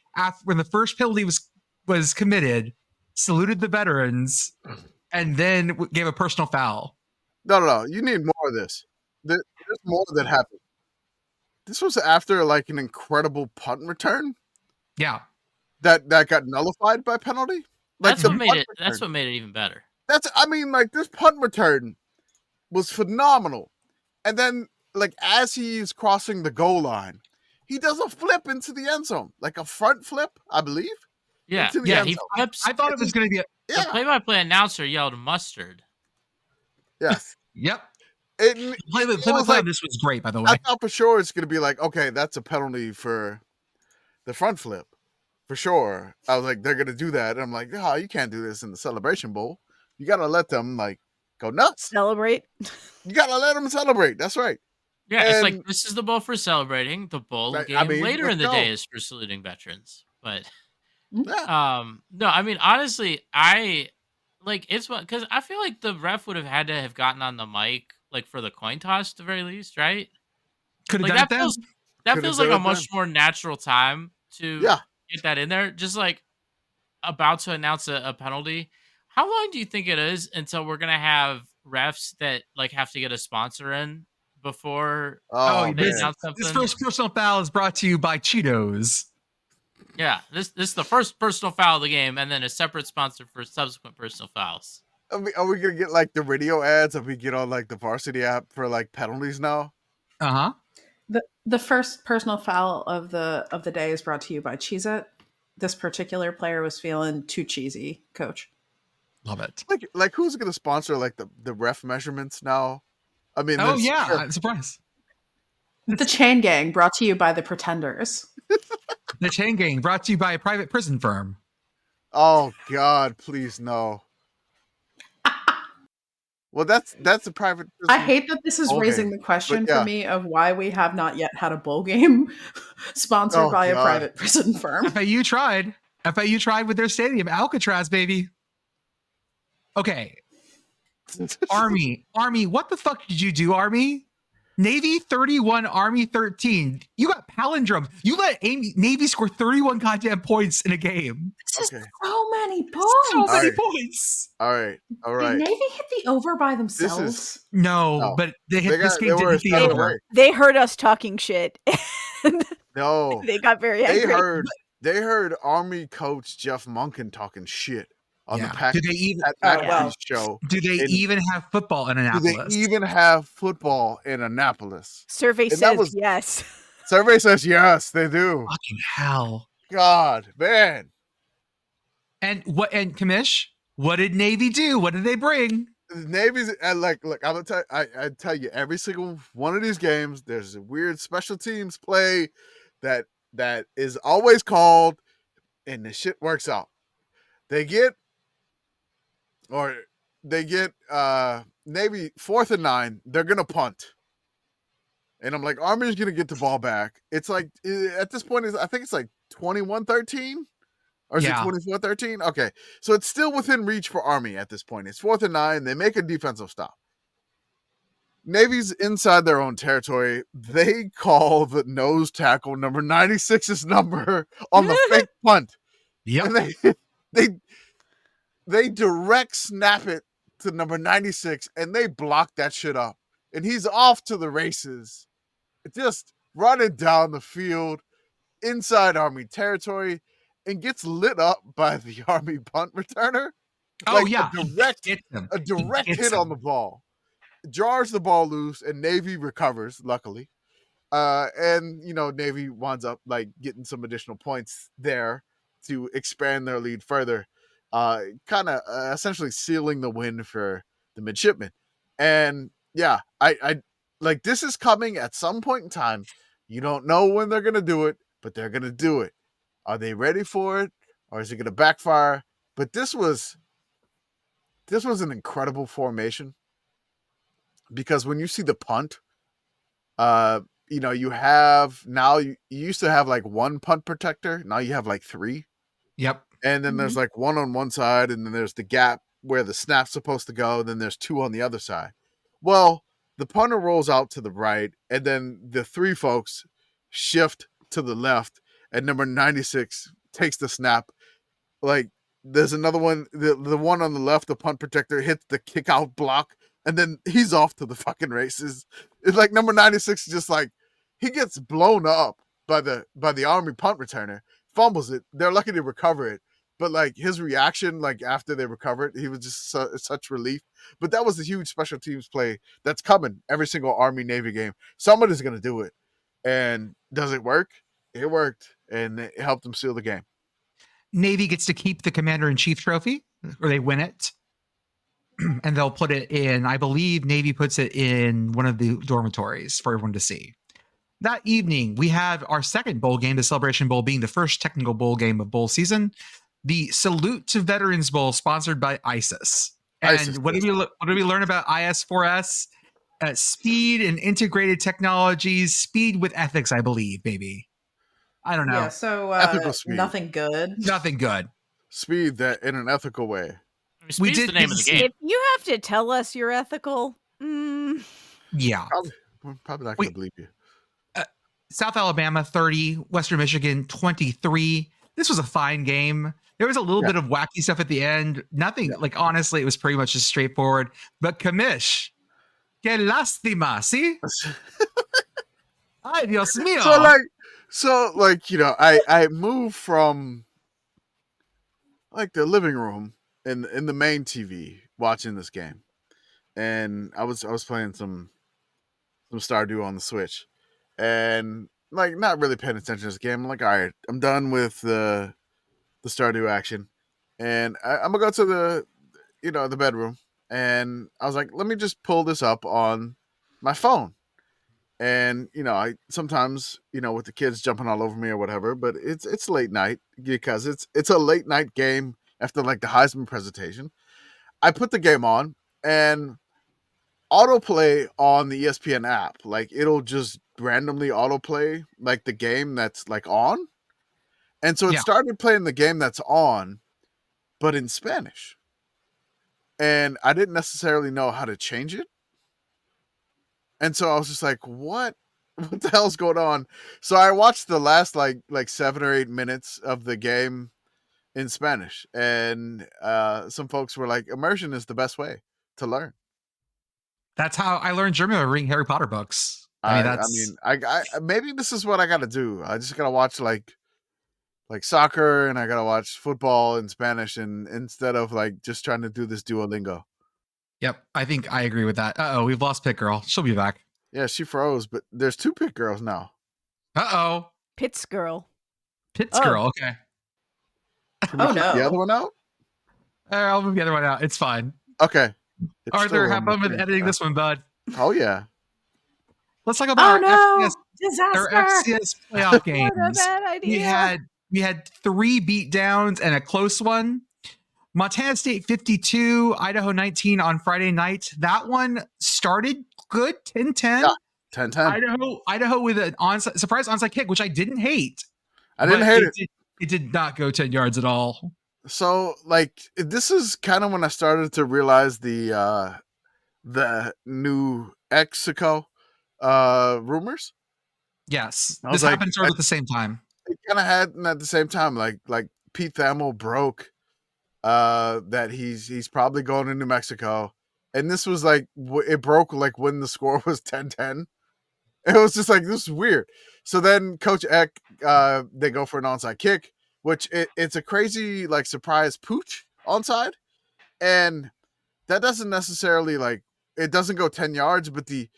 when the first penalty was committed, saluted the veterans and then gave a personal foul. No. You need more of this. There's more that happened. This was after an incredible punt return. Yeah. That got nullified by penalty. That's what made it even better. This punt return was phenomenal. And then as he's crossing the goal line, he does a flip into the end zone. A front flip, I believe. Yeah. He flips. I thought it was going to be the play-by-play announcer yelled mustard. Yes. Yep. Play-by-play this was great, by the way. I thought for sure it's going to be okay, that's a penalty for the front flip. For sure. I was they're going to do that. And I'm oh, you can't do this in the Celebration Bowl. You got to let them, go nuts. Celebrate. You got to let them celebrate. That's right. Yeah, it's this is the bowl for celebrating. The bowl game later in the day is for saluting veterans. But, no, honestly, like it's what, because I feel like the ref would have had to have gotten on the mic like for the coin toss at the very least, right? Could have Like done it then. that feels like a much more natural time to get that in there. Just like about to announce a penalty. How long do you think it is until we're gonna have refs that like have to get a sponsor in before they announce something? This first personal foul is brought to you by Cheetos. Yeah, this is the first personal foul of the game, and then a separate sponsor for subsequent personal fouls. Are we gonna get like the radio ads if we get on like the varsity app for like penalties now? The first personal foul of the day is brought to you by Cheez-It. This particular player was feeling too cheesy, coach. Love it. Like who's gonna sponsor like the ref measurements now? I mean, I'm surprised. The Chain Gang brought to you by the Pretenders. The Chain Gang brought to you by a private prison firm. Oh God, please no. Well, that's a private prison. I hate that this is raising the question for me of why we have not yet had a bowl game sponsored by a private prison firm. FAU tried with their stadium, Alcatraz, baby. Okay. Army, what the fuck did you do, Army? Navy 31, Army 13. You got palindrome. You let Navy score 31 goddamn points in a game. This is so many points. So many points. All right. Did Navy hit the over by themselves? No, but they hit this game. Didn't hit the over. They heard us talking shit. No, they got very angry. They heard Army coach Jeff Monken talking shit on the Packers show. Do they even have football in Annapolis? Do they even have football in Annapolis? Survey says yes. Survey says yes, they do. Fucking hell. God, man. And Commish, what did Navy do? What did they bring? Navy's look, I'm gonna tell I tell you, every single one of these games, there's a weird special teams play that is always called, and the shit works out. They get Navy 4th and 9, they're gonna punt. And I'm like, Army's gonna get the ball back. It's like at this point, I think it's like 21-13. Or is it 24-13? Okay. So it's still within reach for Army at this point. It's 4th and 9. They make a defensive stop. Navy's inside their own territory. They call the nose tackle number 96's number on the fake punt. Yep. And they direct snap it to number 96, and they block that shit up. And he's off to the races, just running down the field inside Army territory, and gets lit up by the Army punt returner. A direct hit on the ball. Jars the ball loose, and Navy recovers, luckily. And, Navy winds up, getting some additional points there to expand their lead further, kind of essentially sealing the win for the midshipmen. And, yeah, I this is coming at some point in time. You don't know when they're going to do it, but they're going to do it. Are they ready for it, or is it going to backfire? But this was an incredible formation, because when you see the punt, you have now you used to have one punt protector. Now you have 3. Yep. And then there's one on one side, and then there's the gap where the snap's supposed to go. Then there's 2 on the other side. Well, the punter rolls out to the right, and then the 3 folks shift to the left, and number 96 takes the snap. There's another one, the one on the left, the punt protector hits the kick out block, and then he's off to the fucking races. It's number 96 just he gets blown up by the Army punt returner, fumbles it. They're lucky to recover it. But his reaction, after they recovered, he was just such relief. But that was a huge special teams play that's coming every single Army Navy game. Somebody's gonna do it. And does it work? It worked, and it helped them seal the game. Navy gets to keep the Commander-in-Chief trophy, or they win it. And they'll put it in, I believe Navy puts it in one of the dormitories for everyone to see. That evening, we have our second bowl game, the Celebration Bowl, being the first technical bowl game of bowl season. The Salute to Veterans Bowl, sponsored by ISIS. And what did we learn about IS4S? Speed and integrated technologies, speed with ethics, I believe, baby. I don't know. Yeah, so ethical speed. Nothing good. Nothing good. Speed that in an ethical way. Speed's the name of the game. If you have to tell us you're ethical, yeah, probably not going to believe you. South Alabama 30, Western Michigan 23. This was a fine game. There was a little bit of wacky stuff at the end. Nothing, like, honestly, it was pretty much just straightforward. But Commish, que lástima, ¿sí? Ay, Dios mío. So, I moved from, like, the living room in the main TV watching this game. And I was playing some Stardew on the Switch. And, like, not really paying attention to this game. I'm like, all right, I'm done with the Stardew action. And I'm going to go to the bedroom. And I was like, let me just pull this up on my phone. And, I sometimes, with the kids jumping all over me or whatever, but it's late night because it's a late night game after, like, the Heisman presentation. I put the game on and autoplay on the ESPN app. Like, it'll just randomly autoplay, like, the game that's, like, on. And so it started playing the game that's on, but in Spanish. And I didn't necessarily know how to change it. And so I was just like, what the hell's going on? So I watched the last like 7 or 8 minutes of the game in Spanish. And some folks were like, immersion is the best way to learn. That's how I learned German by reading Harry Potter books. I maybe this is what I got to do. I just got to watch like soccer, and I got to watch football in Spanish, and instead of like just trying to do this Duolingo. Yep, I think I agree with that. Uh-oh, we've lost Pitt Girl. She'll be back. Yeah, she froze, but there's 2 Pitt Girls now. Uh-oh. Pitt's Girl. Pitt's Girl, okay. Oh, no. The other one out? I'll move the other one out. It's fine. Okay. Arthur, have fun with editing this one, bud. Oh, yeah. Let's talk about our Disaster. FCS playoff games. What a bad idea. We had 3 beatdowns and a close one. Montana State 52, Idaho 19 on Friday night. That one started good, 10-10. Yeah, 10-10. Idaho with an surprise onside kick, which I didn't hate. I didn't hate it. It did not go 10 yards at all. So, like, this is kind of when I started to realize the new M-Eck-ico rumors. Yes, this happened sort of at the same time. It kind of happened at the same time. Like Pete Thamel broke that he's probably going to New Mexico, and this was like it broke like when the score was 10-10. It was just like, this is weird. So then Coach Eck, they go for an onside kick, which it's a crazy like surprise pooch onside, and that doesn't necessarily like it doesn't go 10 yards, but the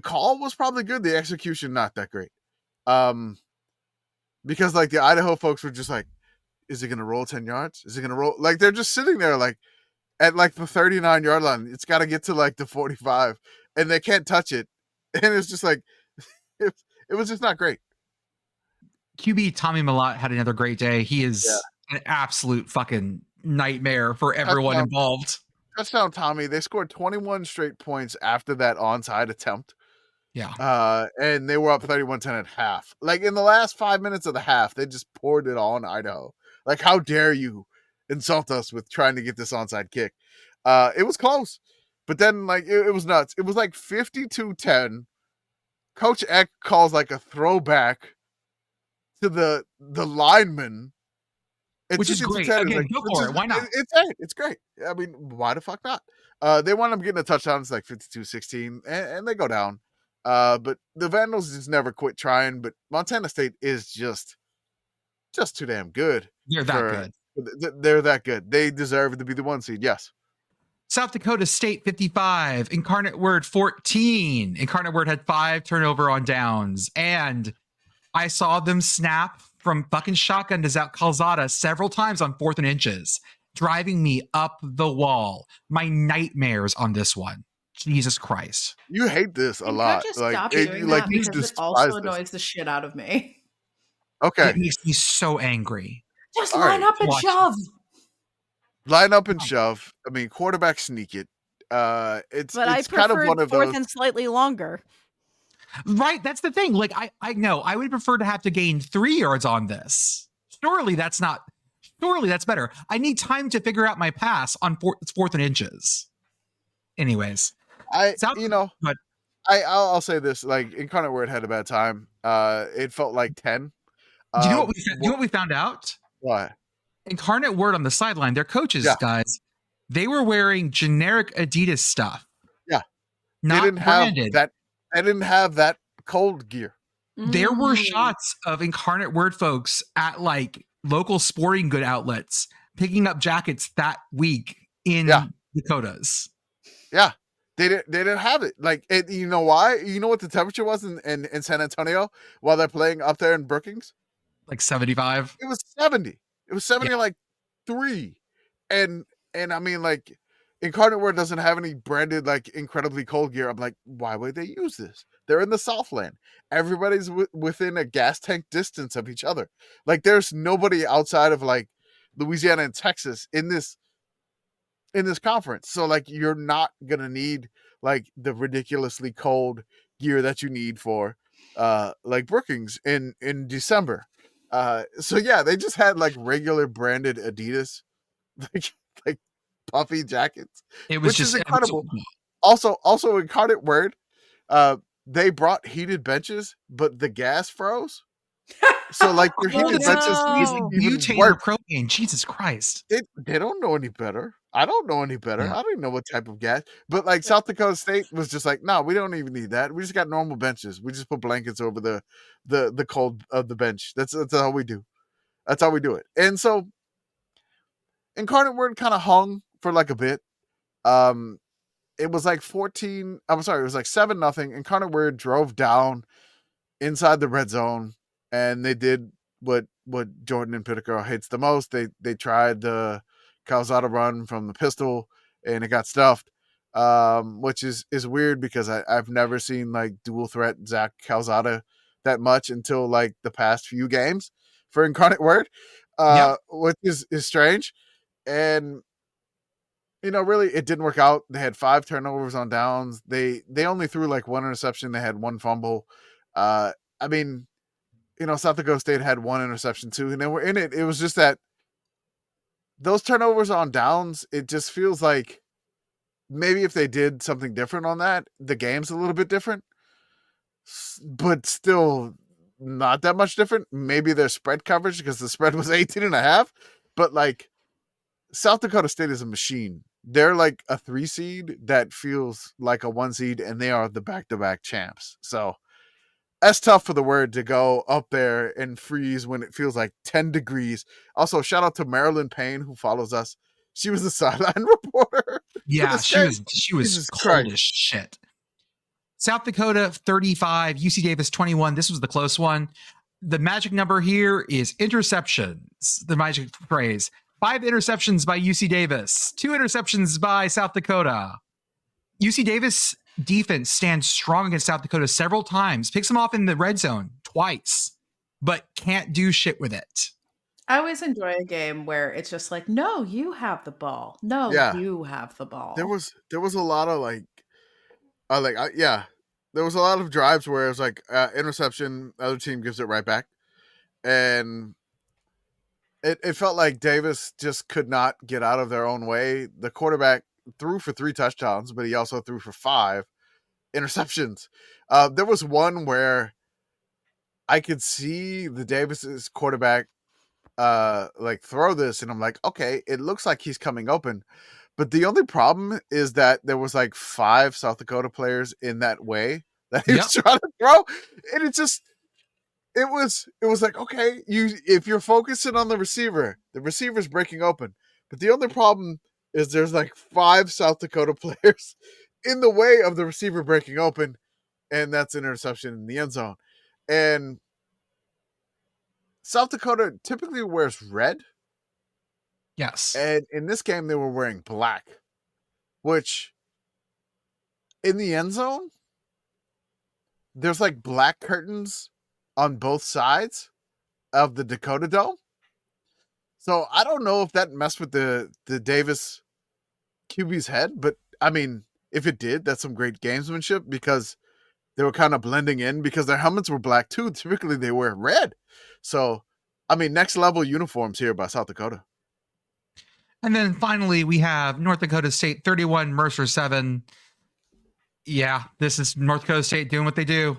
call was probably good. The execution not that great, because like the Idaho folks were just like, is it going to roll 10 yards? Is it going to roll? Like, they're just sitting there, like, at, like, the 39-yard line. It's got to get to, like, the 45, and they can't touch it. And it's just, like, it was just not great. QB Tommy Millott had another great day. He is an absolute fucking nightmare for everyone involved. Touchdown, Tommy. They scored 21 straight points after that onside attempt. Yeah. And they were up 31-10 at half. Like, in the last 5 minutes of the half, they just poured it on Idaho. Like, how dare you insult us with trying to get this onside kick? It was close. But then, like, it was nuts. It was like 52-10. Coach Eck calls, like, a throwback to the lineman. Which is great. Again, like, go for it. Why not? It's great. I mean, why the fuck not? They wound up getting a touchdown. It's like 52-16, and they go down. But the Vandals just never quit trying. But Montana State is just too damn good. They're that good. They're that good. They deserve to be the 1 seed. Yes. South Dakota State 55, Incarnate Word 14. Incarnate Word had 5 turnover on downs, and I saw them snap from fucking shotgun to Zach Calzada several times on 4th and inches, driving me up the wall. My nightmares on this one. Jesus Christ. You hate this a lot. Just like, stop doing that because it also annoys the shit out of me. Okay. It makes me so angry. Just line up and shove. Line up and shove. I mean, quarterback sneak it. It's kind of one of 4th those. and slightly longer. Right. That's the thing. Like, I know I would prefer to have to gain 3 yards on this. Surely that's not Surely that's better. I need time to figure out my pass on fourth and inches. Anyways, I'll say this: like Incarnate Word had a bad time. It felt like 10. Do you know what we found out? What? Incarnate Word on the sideline, their coaches, guys, they were wearing generic Adidas stuff. Yeah, not they didn't branded. Have that. They didn't have that cold gear. There were shots of Incarnate Word folks at like local sporting good outlets picking up jackets that week in Dakotas. Yeah, they didn't have it. Like, you know why? You know what the temperature was in San Antonio while they're playing up there in Brookings? Like 75. It was 70. It was 70 like 3. And I mean, like, Incarnate Word doesn't have any branded like incredibly cold gear. I'm like, why would they use this? They're in the Southland. Everybody's within a gas tank distance of each other. Like, there's nobody outside of like Louisiana and Texas in this conference. So like, you're not gonna need like the ridiculously cold gear that you need for like Brookings in December. So yeah, they just had like regular branded Adidas like puffy jackets. It was which just is incredible. Also Incarnate Word, they brought heated benches, but the gas froze. So like your heated benches butane or propane. Jesus Christ. They don't know any better. I don't know any better. I don't even know what type of gas. But like South Dakota State was just like, no, we don't even need that. We just got normal benches. We just put blankets over the cold of the bench. That's how we do. That's how we do it. And so Incarnate Word kind of hung for like a bit. It was like 14. I'm sorry, it was like 7-0. Incarnate Word drove down inside the red zone, and they did what Jordan and Pitt Girl hates the most. They tried the Calzada run from the pistol, and it got stuffed, which is weird because I've never seen like dual threat Zach Calzada that much until like the past few games for Incarnate Word, which is strange. And you know, really, it didn't work out. They had 5 turnovers on downs. They only threw like 1 interception. They had 1 fumble. I mean, you know, South Dakota State had 1 interception too, and they were in it. It was just that those turnovers on downs, it just feels like maybe if they did something different on that, the game's a little bit different, but still not that much different. Maybe their spread coverage, because the spread was 18.5, but like South Dakota State is a machine. They're like a 3 seed that feels like a 1 seed, and they are the back-to-back champs. So that's tough for the Word to go up there and freeze when it feels like 10 degrees. Also, shout out to Marilyn Payne, who follows us. She was a sideline reporter. Yeah, she was cold as shit. South Dakota 35, UC Davis 21. This was the close one. The magic number here is interceptions. The magic phrase. 5 interceptions by UC Davis, 2 interceptions by South Dakota. UC Davis defense stands strong against South Dakota several times, picks them off in the red zone twice, but can't do shit with it. I always enjoy a game where it's just like, no, you have the ball. No, you have the ball. There was a lot of there was a lot of drives where it was like interception, other team gives it right back, and it felt like Davis just could not get out of their own way. The quarterback threw for 3 touchdowns, but he also threw for 5 interceptions. There was one where I could see the Davis's quarterback like throw this, and I'm like, okay, it looks like he's coming open. But the only problem is that there was like 5 South Dakota players in that way that he was trying to throw. And it was like, okay, if you're focusing on the receiver's breaking open. But the only problem is there's like 5 South Dakota players in the way of the receiver breaking open, and that's an interception in the end zone. And South Dakota typically wears red. Yes. And in this game, they were wearing black, which in the end zone, there's like black curtains on both sides of the Dakota Dome. So I don't know if that messed with the Davis QB's head, but I mean, if it did, that's some great gamesmanship because they were kind of blending in because their helmets were black too. Typically they wear red. So I mean, next level uniforms here by South Dakota. And then finally, we have North Dakota State 31, Mercer 7. Yeah, this is North Dakota State doing what they do.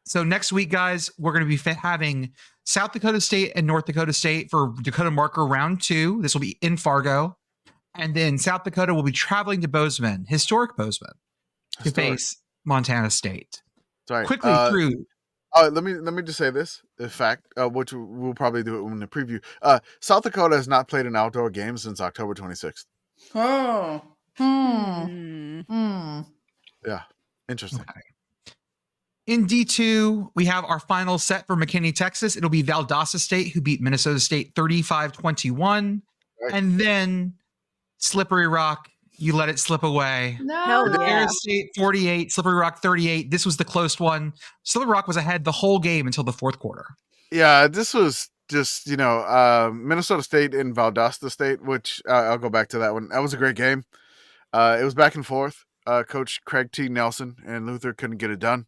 So next week, guys, we're going to be having South Dakota State and North Dakota State for Dakota Marker Round 2. This will be in Fargo. And then South Dakota will be traveling to Bozeman, historic Bozeman, to face Montana State. Sorry. Quickly through. Let me just say this, in fact, which we'll probably do it in the preview. South Dakota has not played an outdoor game since October 26th. Oh. Yeah. Interesting. Okay. In D2, we have our final set for McKinney, Texas. It'll be Valdosta State, who beat Minnesota State 35-21. Right. And then Slippery Rock, you let it slip away. No. Ferris State 48, Slippery Rock 38. This was the close one. Slippery Rock was ahead the whole game until the fourth quarter. Yeah, this was just, Minnesota State and Valdosta State, which I'll go back to that one. That was a great game. It was back and forth. Coach Craig T. Nelson and Luther couldn't get it done.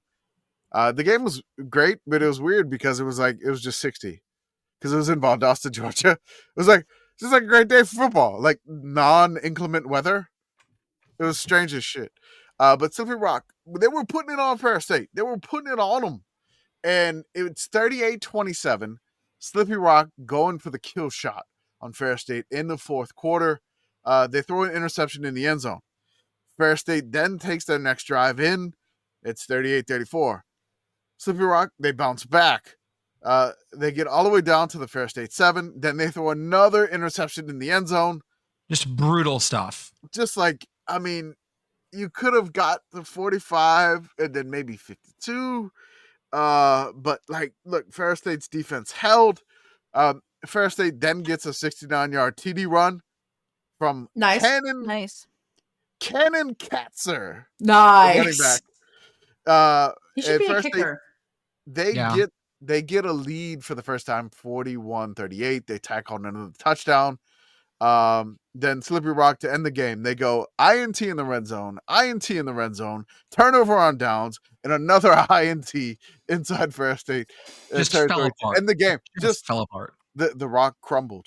The game was great, but it was weird because it was just 60 because it was in Valdosta, Georgia. It was just like a great day for football, like non-inclement weather. It was strange as shit. But Slippery Rock, they were putting it on Ferris State. They were putting it on them. And it's 38-27. Slippery Rock going for the kill shot on Ferris State in the fourth quarter. They throw an interception in the end zone. Ferris State then takes their next drive in. It's 38-34. Slippery Rock, they bounce back. They get all the way down to the Ferris State 7. Then they throw another interception in the end zone. Just brutal stuff. Just you could have got the 45 and then maybe 52. But look, Ferris State's defense held. Ferris State then gets a 69-yard TD run from Cannon Katzer. Nice. Running back. He should be a kicker. They get a lead for the first time, 41-38. They tack on another touchdown. Then Slippery Rock to end the game. They go INT in the red zone, turnover on downs, and another INT inside Ferris State. Just fell apart. And the game just fell apart. The rock crumbled.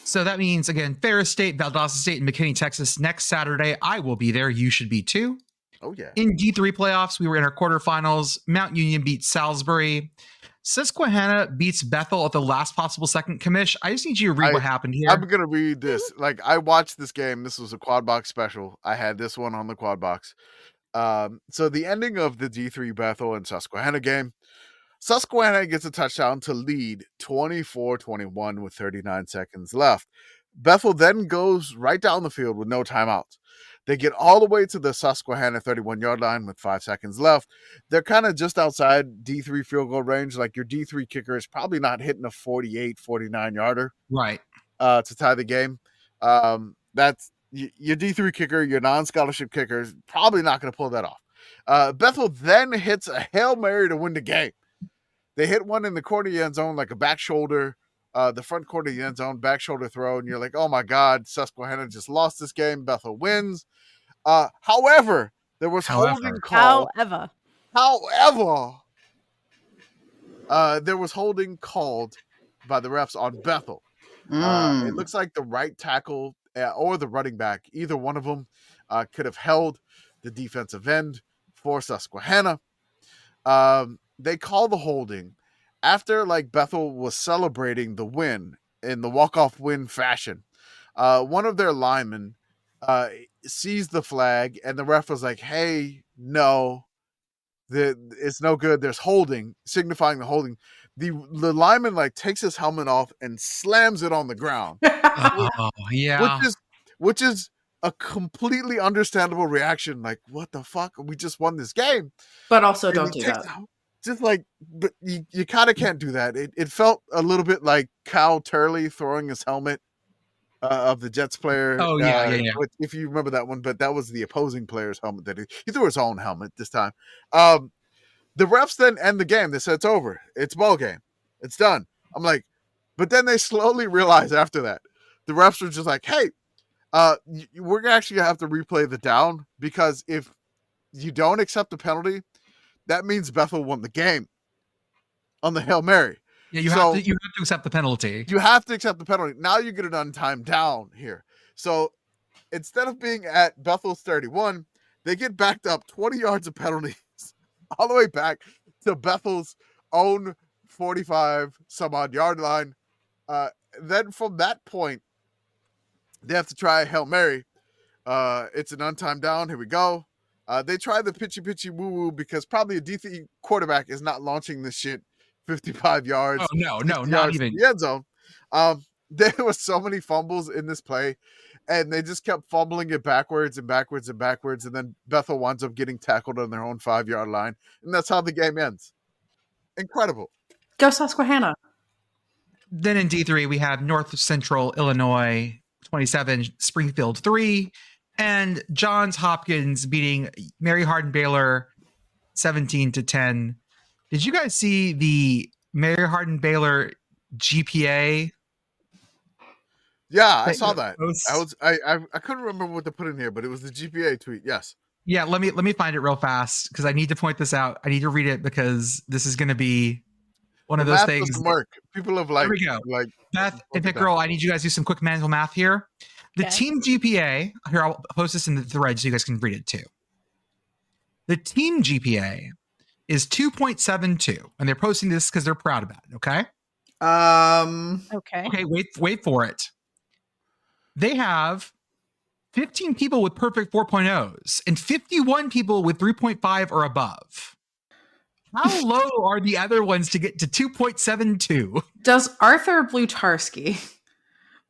So that means, again, Ferris State, Valdosta State, and McKinney, Texas next Saturday. I will be there. You should be too. Oh, yeah. In D3 playoffs, we were in our quarterfinals. Mount Union beats Salisbury. Susquehanna beats Bethel at the last possible second. Commish, I just need you to read what happened here. I'm going to read this. I watched this game. This was a quad box special. I had this one on the quad box. So the ending of the D3 Bethel and Susquehanna game, Susquehanna gets a touchdown to lead 24-21 with 39 seconds left. Bethel then goes right down the field with no timeouts. They get all the way to the Susquehanna 31-yard line with 5 seconds left. They're kind of just outside D3 field goal range. Like your D3 kicker is probably not hitting a 48, 49-yarder. Right. To tie the game. That's your D3 kicker, your non-scholarship kicker is probably not going to pull that off. Bethel then hits a Hail Mary to win the game. They hit one in the corner of the end zone, like a back shoulder, the front corner of the end zone, back shoulder throw, and you're like, oh my God, Susquehanna just lost this game. Bethel wins. However, there was holding called. However, there was holding called by the refs on Bethel. It looks like the right tackle or the running back, either one of them, could have held the defensive end for Susquehanna. They call the holding after Bethel was celebrating the win in the walk-off win fashion. One of their linemen sees the flag, and the ref was like, hey, no, it's no good. There's holding, signifying the holding. The lineman takes his helmet off and slams it on the ground. Yeah. Which is a completely understandable reaction. Like, what the fuck? We just won this game. But also don't do that. But you kind of can't do that. It felt a little bit like Kyle Turley throwing his helmet of the Jets player. Oh, yeah. If you remember that one, but that was the opposing player's helmet that he threw his own helmet this time. The refs then end the game. They said, it's over. It's ball game. It's done. I'm like, but then they slowly realize after that, the refs were just like, hey, we're actually going to have to replay the down because if you don't accept the penalty, that means Bethel won the game on the Hail Mary. Yeah, you have to accept the penalty. You have to accept the penalty. Now you get an untimed down here. So instead of being at Bethel's 31, they get backed up 20 yards of penalties all the way back to Bethel's own 45 some odd yard line. Then from that point, they have to try Hail Mary. It's an untimed down. Here we go. They try the pitchy woo woo because probably a DC quarterback is not launching this shit 55 yards. Oh no, not even the end zone. There were so many fumbles in this play, and they just kept fumbling it backwards, and then Bethel winds up getting tackled on their own 5-yard line, and that's how the game ends. Incredible. Go Susquehanna. Then in D3 we have North Central Illinois 27, Springfield 3, and Johns Hopkins beating Mary Hardin Baylor 17-10. Did you guys see the Mary Hardin Baylor GPA? Yeah, I saw that. I couldn't remember what to put in here, but it was the GPA tweet. Yes. Yeah, let me find it real fast because I need to point this out. I need to read it because this is going to be one of those things. Doesn't work. People have here we go. Beth and Pitt Girl, I need you guys to do some quick mental math here. The team GPA, here I'll post this in the thread so you guys can read it too. The team GPA is 2.72, and they're posting this because they're proud about it. Okay. Okay. Wait for it. They have 15 people with perfect 4.0s and 51 people with 3.5 or above. How low are the other ones to get to 2.72? Does Arthur Blutarski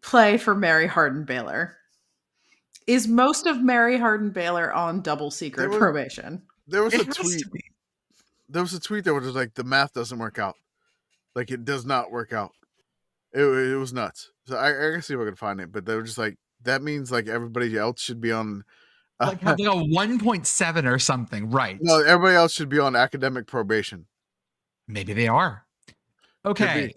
play for Mary Hardin Baylor? Is most of Mary Hardin Baylor on double secret probation? There was a tweet. There was a tweet that was like, the math doesn't work out. Like, it does not work out. It was nuts. So I can see if I can find it, but they were just like, that means like everybody else should be on like having a 1.7 or something, right? No, everybody else should be on academic probation. Maybe they are. Okay,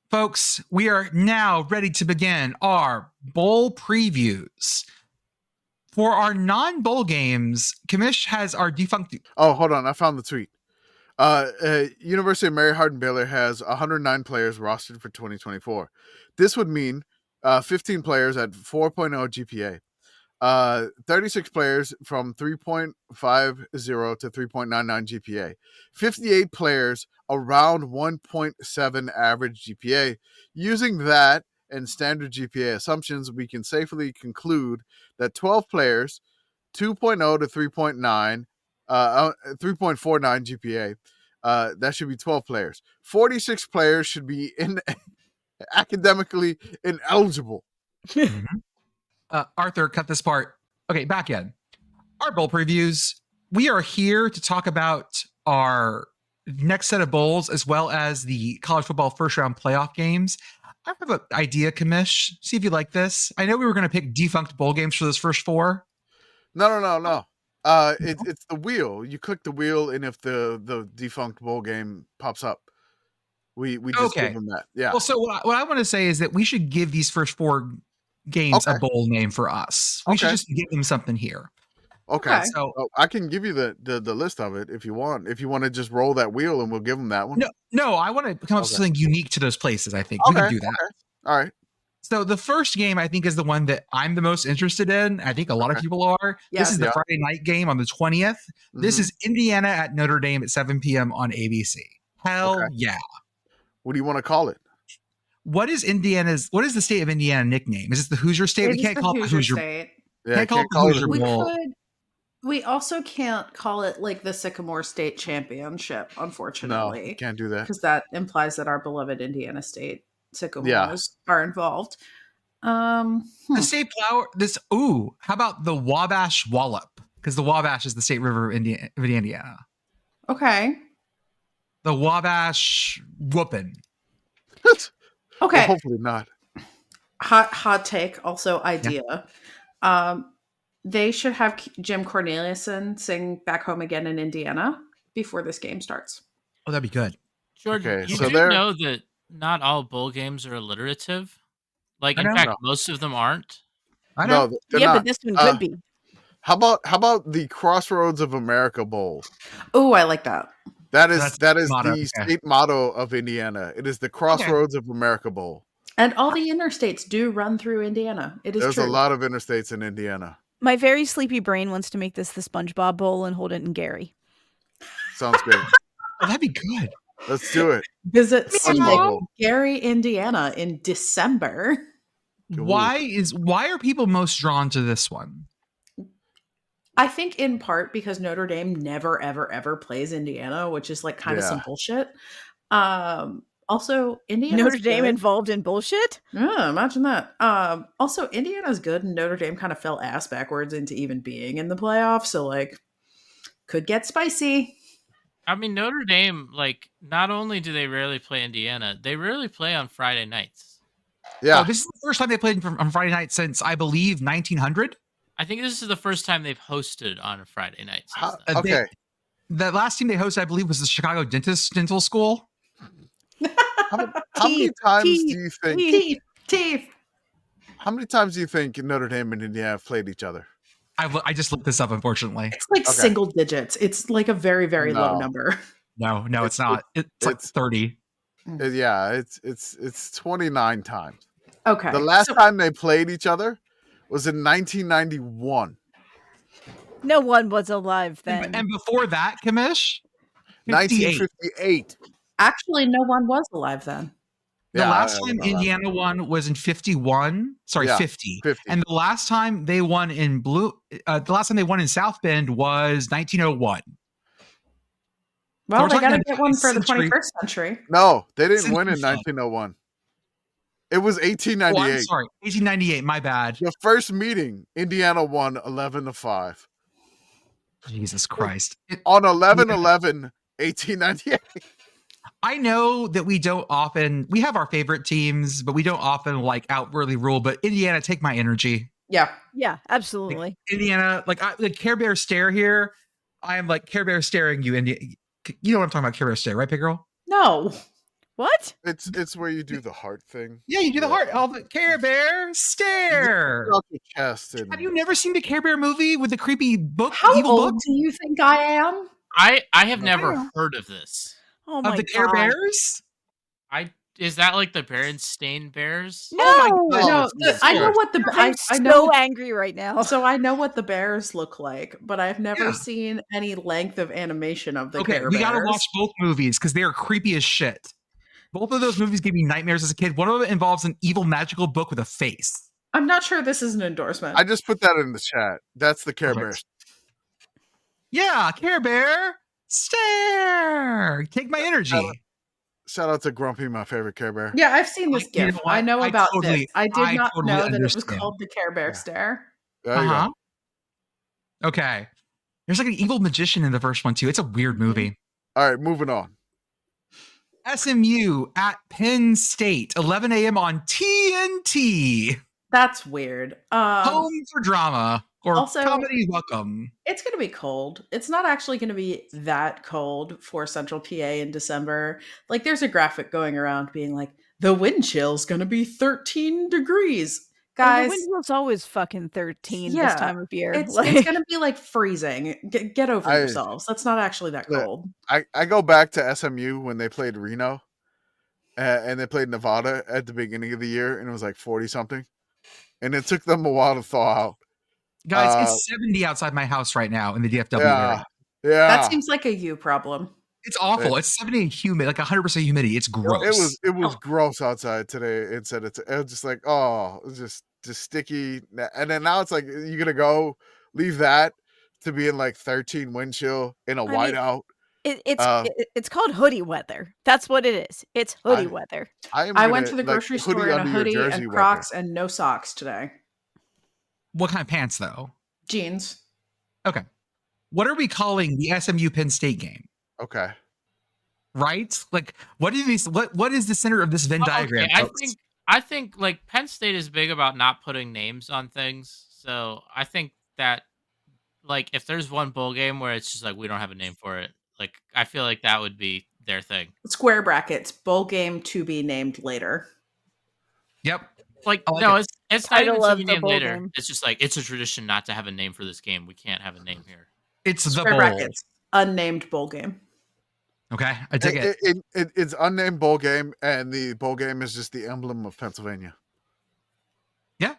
folks, we are now ready to begin our bowl previews. For our non-bowl games, Commish has our defunct. Oh, hold on, I found the tweet. University of Mary Hardin Baylor has 109 players rostered for 2024. This would mean 15 players at 4.0 GPA, 36 players from 3.50 to 3.99 GPA, 58 players around 1.7 average GPA. Using that and standard GPA assumptions, we can safely conclude that 12 players, 2.0 to 3.9, 3.49 GPA, that should be 12 players. 46 players should be academically ineligible. Arthur, cut this part. Okay, back in. Our bowl previews. We are here to talk about our next set of bowls as well as the college football first round playoff games. I have an idea, Commish. See if you like this. I know we were going to pick defunct bowl games for those first four. No. It's the wheel. You click the wheel, and if the defunct bowl game pops up, we just give them that. Yeah. Well, so what I want to say is that we should give these first four games a bowl name for us. We should just give them something here. Okay. So I can give you the list of it if you want. If you want to just roll that wheel, and we'll give them that one. No. I want to come up with something unique to those places. I think we can do that. Okay. All right. So the first game, I think, is the one that I'm the most interested in. I think a lot of people are. This is the Friday night game on the 20th. Mm-hmm. This is Indiana at Notre Dame at 7 p.m. on ABC. Hell yeah. What do you want to call it? What is the state of Indiana nickname? Is it the Hoosier State? We can't call it the Hoosier State. Yeah, can't call it the Hoosier Bowl. We also can't call it like the Sycamore State Championship, unfortunately. No, can't do that. Because that implies that our beloved Indiana State Sycamores are involved. The state flower. How about the Wabash Wallop? Because the Wabash is the state river of Indiana. Okay. The Wabash Whoopin'. Okay. Well, hopefully not. Hot take. Also idea. Yeah. They should have Jim Corneliuson sing "Back Home Again in Indiana" before this game starts. Oh, that'd be good. Jordan, you know that not all bowl games are alliterative. Like, in fact, most of them aren't. I know. No, but this one could be. How about the Crossroads of America Bowl? Oh, I like that. That is motto. the state motto of Indiana. It is the Crossroads of America Bowl. And all the interstates do run through Indiana. It is There's true. a lot of interstates in Indiana. My very sleepy brain wants to make this the SpongeBob Bowl and hold it in Gary. Sounds great. Oh, that'd be good. Let's do it. Visit SpongeBob. Gary, Indiana in December. Why are people most drawn to this one? I think in part because Notre Dame never, ever, ever plays Indiana, which is like kind of some bullshit. Also, Indiana Notre Dame involved in bullshit? Yeah, imagine that. Also, Indiana's good, and Notre Dame kind of fell ass backwards into even being in the playoffs, so like could get spicy. I mean, Notre Dame, like, not only do they rarely play Indiana, they rarely play on Friday nights. Yeah. This is the first time they played on Friday night since, I believe, 1900. I think this is the first time they've hosted on a Friday night. Okay. The last team they hosted, I believe, was the Chicago Dental School. How many times do you think? Teeth. How many times do you think Notre Dame and Indiana have played each other? I just looked this up, unfortunately. It's like single digits. It's like a very, very low number. No, it's not. It's like 30. Yeah, it's 29 times. Okay. The last time they played each other was in 1991. No one was alive then. And before that, Commish? 1958. Actually, no one was alive then. The last time Indiana won was in 51. Sorry, 50. And the last time they won in South Bend was 1901. Well, they got to get one for the 21st century. No, they didn't win in 1901. It was 1898. Oh, I'm sorry, 1898. My bad. The first meeting, Indiana won 11-5. Jesus Christ! On 11/11, 1898. I know that we have our favorite teams, but we don't often like outwardly rule. But Indiana, take my energy. Yeah, absolutely. Like, Indiana, like Care Bear stare here. I am like Care Bear staring you, Indiana. You know what I'm talking about, Care Bear stare, right, Pitt Girl? No. What? It's where you do the heart thing. Yeah, you do the heart. All the Care Bear stare. Your chest Have you never seen the Care Bear movie with the creepy book? How evil old book? do you think I am? I have never heard of this. Oh my of the Care Bears? Is that like the Berenstain Bears? No, no. I know what the I'm so angry right now. So I know what the bears look like, but I've never seen any length of animation of the Care Bears. We gotta watch both movies because they are creepy as shit. Both of those movies gave me nightmares as a kid. One of them involves an evil magical book with a face. I'm not sure this is an endorsement. I just put that in the chat. That's the Care Bears. Yeah, Care Bear stare. Take my energy. Shout out to Grumpy, my favorite Care Bear. Yeah, I've seen this GIF. I know about this. I did not totally know that it was called the Care Bear stare. There you go. Okay. There's like an evil magician in the first one too. It's a weird movie. All right, moving on. SMU at Penn State, 11 a.m. on TNT. That's weird. Home for drama or also, comedy welcome. It's going to be cold. It's not actually going to be that cold for Central PA in December. Like there's a graphic going around being like, the wind chill's going to be 13 degrees. Guys, and the wind chill's always fucking 13 this time of year. It's going to be like freezing. Get over yourselves. That's not actually that cold. I go back to SMU when they played Reno and they played Nevada at the beginning of the year and it was like 40 something. And it took them a while to thaw out. Guys, it's 70 outside my house right now in the DFW area. Yeah. That seems like a you problem. It's awful. It's 70 and humid, like 100% humidity. It's gross. It was gross outside today. It was just like, just sticky. And then now it's like you're gonna go leave that to be in like 13 wind chill in a whiteout. It's called hoodie weather. That's what it is. It's hoodie weather. I went to the grocery store in a hoodie and Crocs and no socks today. What kind of pants though? Jeans. Okay. What are we calling the SMU Penn State game? Okay. Right? Like what is the center of this Venn diagram? Okay. I think like Penn State is big about not putting names on things. So I think that like if there's one bowl game where it's just like we don't have a name for it, like I feel like that would be their thing. Square brackets, bowl game to be named later. Yep. Like no, it's not even to be named later. Game. It's just like it's a tradition not to have a name for this game. We can't have a name here. It's Square the bowl. Brackets, unnamed bowl game. Okay, I dig it. It's unnamed bowl game, and the bowl game is just the emblem of Pennsylvania. Yeah.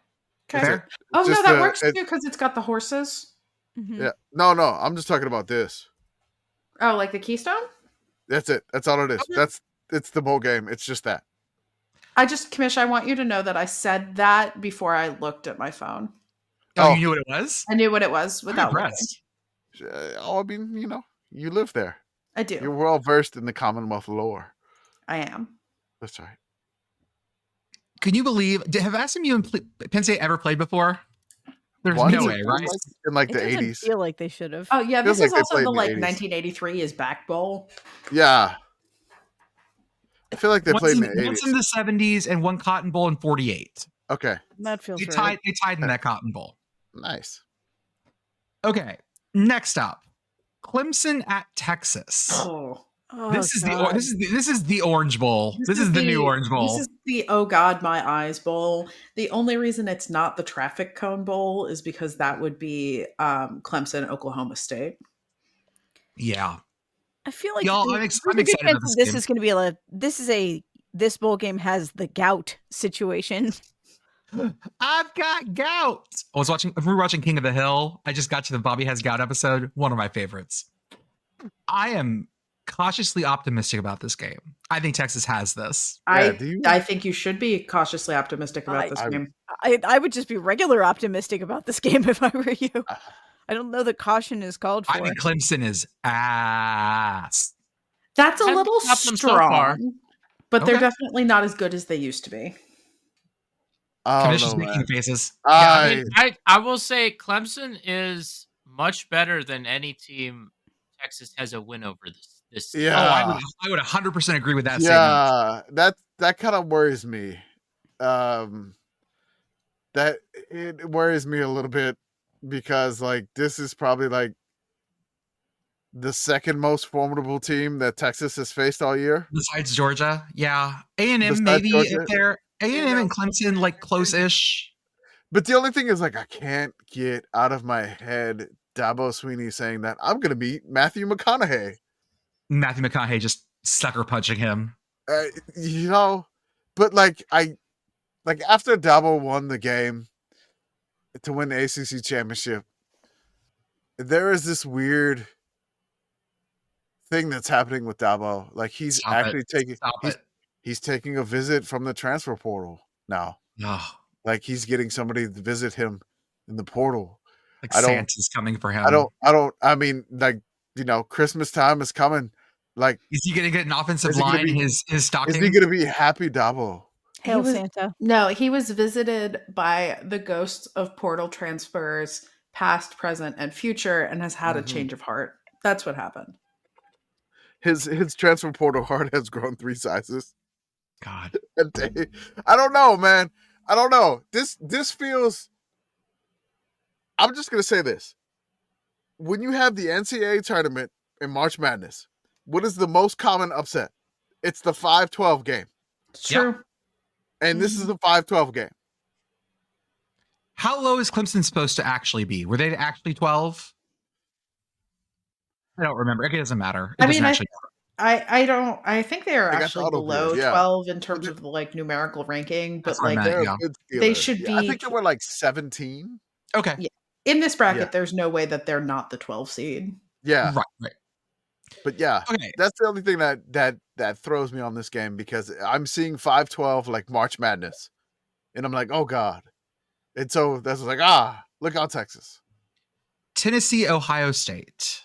Okay. Fair. Oh no, that works too because it's got the horses. Yeah. No, I'm just talking about this. Oh, like the Keystone? That's it. That's all it is. Okay. It's the bowl game. It's just that. Commish, I want you to know that I said that before I looked at my phone. Oh, you knew what it was? I knew what it was without looking. Oh, I mean, you live there. I do. You're well versed in the Commonwealth lore. I am. That's right. Can you believe? Have SMU and Penn State ever played before? There's no way, right? In like the It doesn't 80s. feel like they should have. Oh yeah, this Feels is like they also played the in the like 80s. 1983 is back bowl. Yeah. I feel like they played in the 80s. Once in the 70s and one Cotton Bowl in 48. Okay. That feels They right. tied in that Cotton Bowl. Nice. Okay. Next up, Clemson at Texas. Oh, This is the Orange Bowl. This is the new Orange Bowl. This is the oh god my eyes bowl. The only reason it's not the traffic cone bowl is because that would be Clemson, Oklahoma State. Yeah. I feel like Y'all, I'm excited about this game. Is going to be this bowl game has the gout situation. I've got gout. We were watching King of the Hill. I just got to the Bobby Has Gout episode. One of my favorites. I am cautiously optimistic about this game. I think Texas has this. I think you should be cautiously optimistic about this game. I would just be regular optimistic about this game if I were you. I don't know that caution is called for. I think Clemson is ass. That's a little strong, but they're Okay. definitely not as good as they used to be. Commish is making faces. I will say Clemson is much better than any team Texas has a win over this. Yeah. I would 100% agree with that statement. Yeah, that kind of worries me. That it worries me a little bit because like this is probably like the second most formidable team that Texas has faced all year. Besides Georgia, yeah. A&M Besides maybe Georgia. if they're A&M and Clemson like close-ish. But the only thing is like I can't get out of my head Dabo Sweeney saying that I'm going to beat Matthew McConaughey. Matthew McConaughey just sucker punching him. But like after Dabo won the game to win the ACC championship, there is this weird thing that's happening with Dabo. Like he's he's taking a visit from the transfer portal now. Oh. Like he's getting somebody to visit him in the portal. Like Santa's coming for him. I mean, like, Christmas time is coming. Like, is he going to get an offensive line in his stocking? Is he going to be Happy Dabo? Hail Santa. No, he was visited by the ghosts of portal transfers, past, present, and future, and has had a change of heart. That's what happened. His transfer portal heart has grown 3 sizes. God. I don't know, man. I don't know. This feels... I'm just going to say this. When you have the NCAA tournament in March Madness, what is the most common upset? It's the 5-12 game. It's true. And this is the 5-12 game. How low is Clemson supposed to actually be? Were they actually 12? I don't remember. It doesn't matter. I think they are actually below 12 in terms of the like numerical ranking, but they should be. I think they were like 17. Okay. Yeah. In this bracket, there's no way that they're not the 12 seed. Yeah. Right. But yeah, that's the only thing that throws me on this game because I'm seeing 5-12 like March Madness, and I'm like, oh god, and so that's like look out Texas, Tennessee, Ohio State.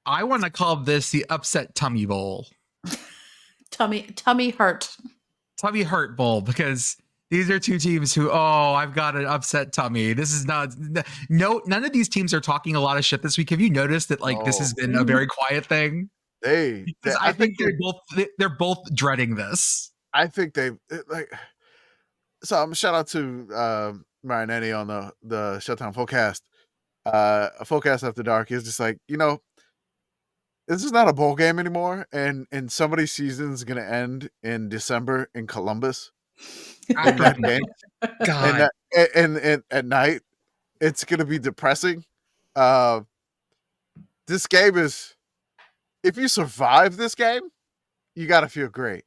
I want to call this the upset tummy bowl, tummy hurt bowl because these are two teams who, I've got an upset tummy. This is none of these teams are talking a lot of shit this week. Have you noticed that this has been a very quiet thing? I think they're both dreading this. I think they like. So shout out to Marinetti on the Shutdown Forecast. A Forecast After Dark is just like, this is not a bowl game anymore, and somebody's season is going to end in December in Columbus. In that game. God. And at night, it's going to be depressing. This game is if you survive this game, you got to feel great.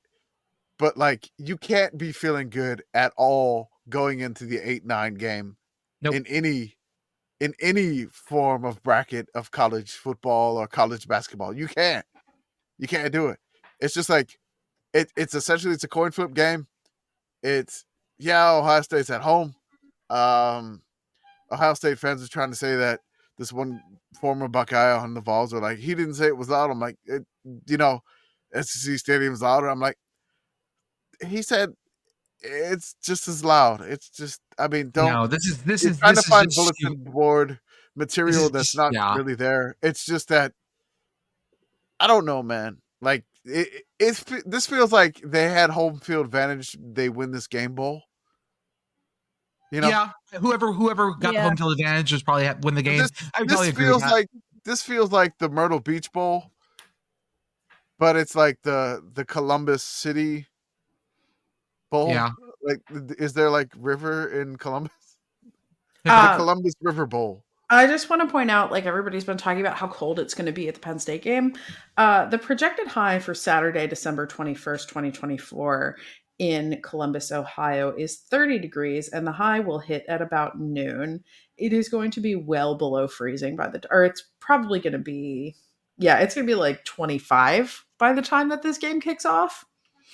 But like, you can't be feeling good at all going into the 8-9 game in any form of bracket of college football or college basketball. You can't do it. It's just like it's essentially it's a coin flip game. It's Ohio State's at home. Ohio State fans are trying to say that this one former Buckeye on the Vols are like, he didn't say it was loud. I'm like, SEC Stadium's louder. I'm like, he said it's just as loud. It's just, I mean, don't. No, this is trying to find bulletin stupid. board material that's not really there. It's just that I don't know, man. Like this feels like they had home field advantage. They win this game bowl. Yeah, whoever got the home field advantage was probably win the game. I would probably agree with that. This feels like the Myrtle Beach Bowl, but it's like the Columbus City Bowl. Yeah, like is there like river in Columbus? The Columbus River Bowl. I just want to point out, like everybody's been talking about how cold it's going to be at the Penn State game. The projected high for Saturday, December 21st, 2024 in Columbus, Ohio is 30 degrees, and the high will hit at about noon. It is going to be well below freezing or it's probably going to be, it's going to be like 25 by the time that this game kicks off.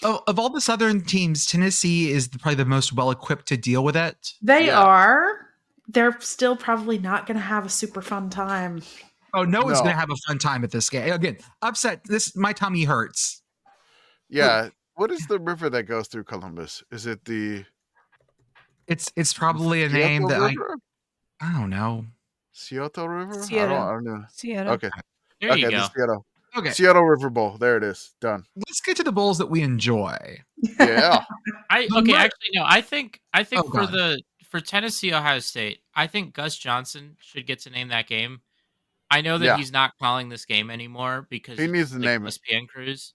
Oh, of all the Southern teams, Tennessee is probably the most well-equipped to deal with it. They are. They're still probably not going to have a super fun time. Oh, no one's going to have a fun time at this game. Again, upset. My tummy hurts. Yeah. What is the river that goes through Columbus? Is it the? It's probably a name that I don't know. Scioto River? Scioto. I don't know. Scioto. Okay. There you go. Scioto. Okay. Scioto River Bowl. There it is. Done. Let's get to the bowls that we enjoy. Yeah. I think for Tennessee Ohio State, I think Gus Johnson should get to name that game. I know that he's not calling this game anymore because he needs to name it. ESPN crews.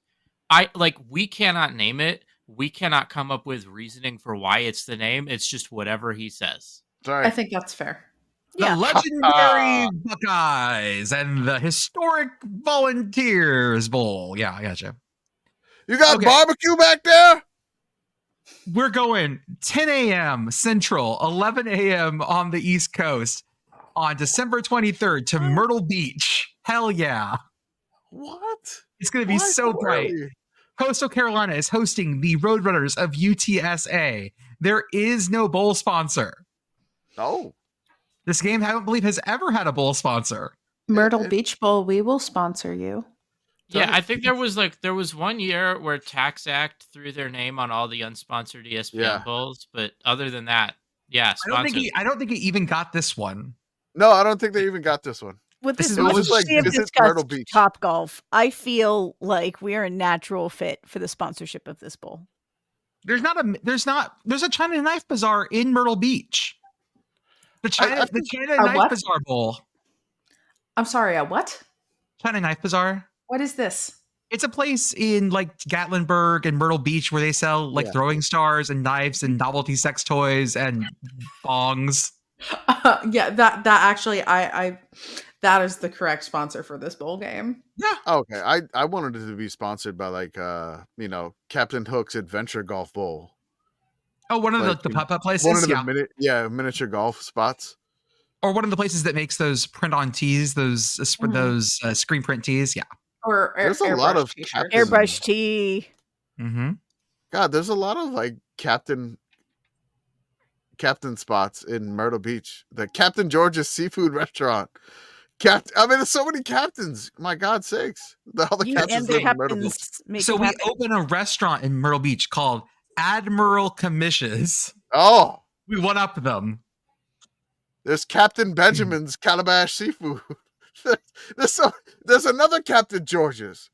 We cannot name it. We cannot come up with reasoning for why it's the name. It's just whatever he says. Sorry. I think that's fair. The legendary Buckeyes and the historic Volunteers Bowl. Yeah, I gotcha. You got barbecue back there? We're going 10 a.m. Central, 11 a.m. on the East Coast on December 23rd to Myrtle Beach. Hell yeah. What? It's going to be so bright. Coastal Carolina is hosting the Roadrunners of UTSA. There is no bowl sponsor. No. This game, I don't believe, has ever had a bowl sponsor. Myrtle Beach Bowl, we will sponsor you. Yeah, I think there was 1 year where Tax Act threw their name on all the unsponsored ESPN bowls, but other than that, I don't think he even got this one. No, I don't think they even got this one. With this as much as we have discussed Beach. Topgolf, I feel like we are a natural fit for the sponsorship of this bowl. There's a China Knife Bazaar in Myrtle Beach. The China Knife Bazaar Bowl. I'm sorry, a what? China Knife Bazaar. What is this? It's a place in like Gatlinburg and Myrtle Beach where they sell like throwing stars and knives and novelty sex toys and bongs. That actually, that is the correct sponsor for this bowl game. Yeah. Okay. I wanted it to be sponsored by like Captain Hook's Adventure Golf Bowl. Oh, one of the putt-putt places? One of the miniature golf spots. Or one of the places that makes those print-on tees, those screen print tees. Yeah. Or there's a lot of airbrush tee. Mm-hmm. God, there's a lot of like captain spots in Myrtle Beach. The Captain George's Seafood Restaurant. There's so many captains. My God sakes. All the captains live in Myrtle Beach. So we open a restaurant in Myrtle Beach called Admiral Commishes. Oh. We one up them. There's Captain Benjamin's Calabash Seafood. There's another Captain George's.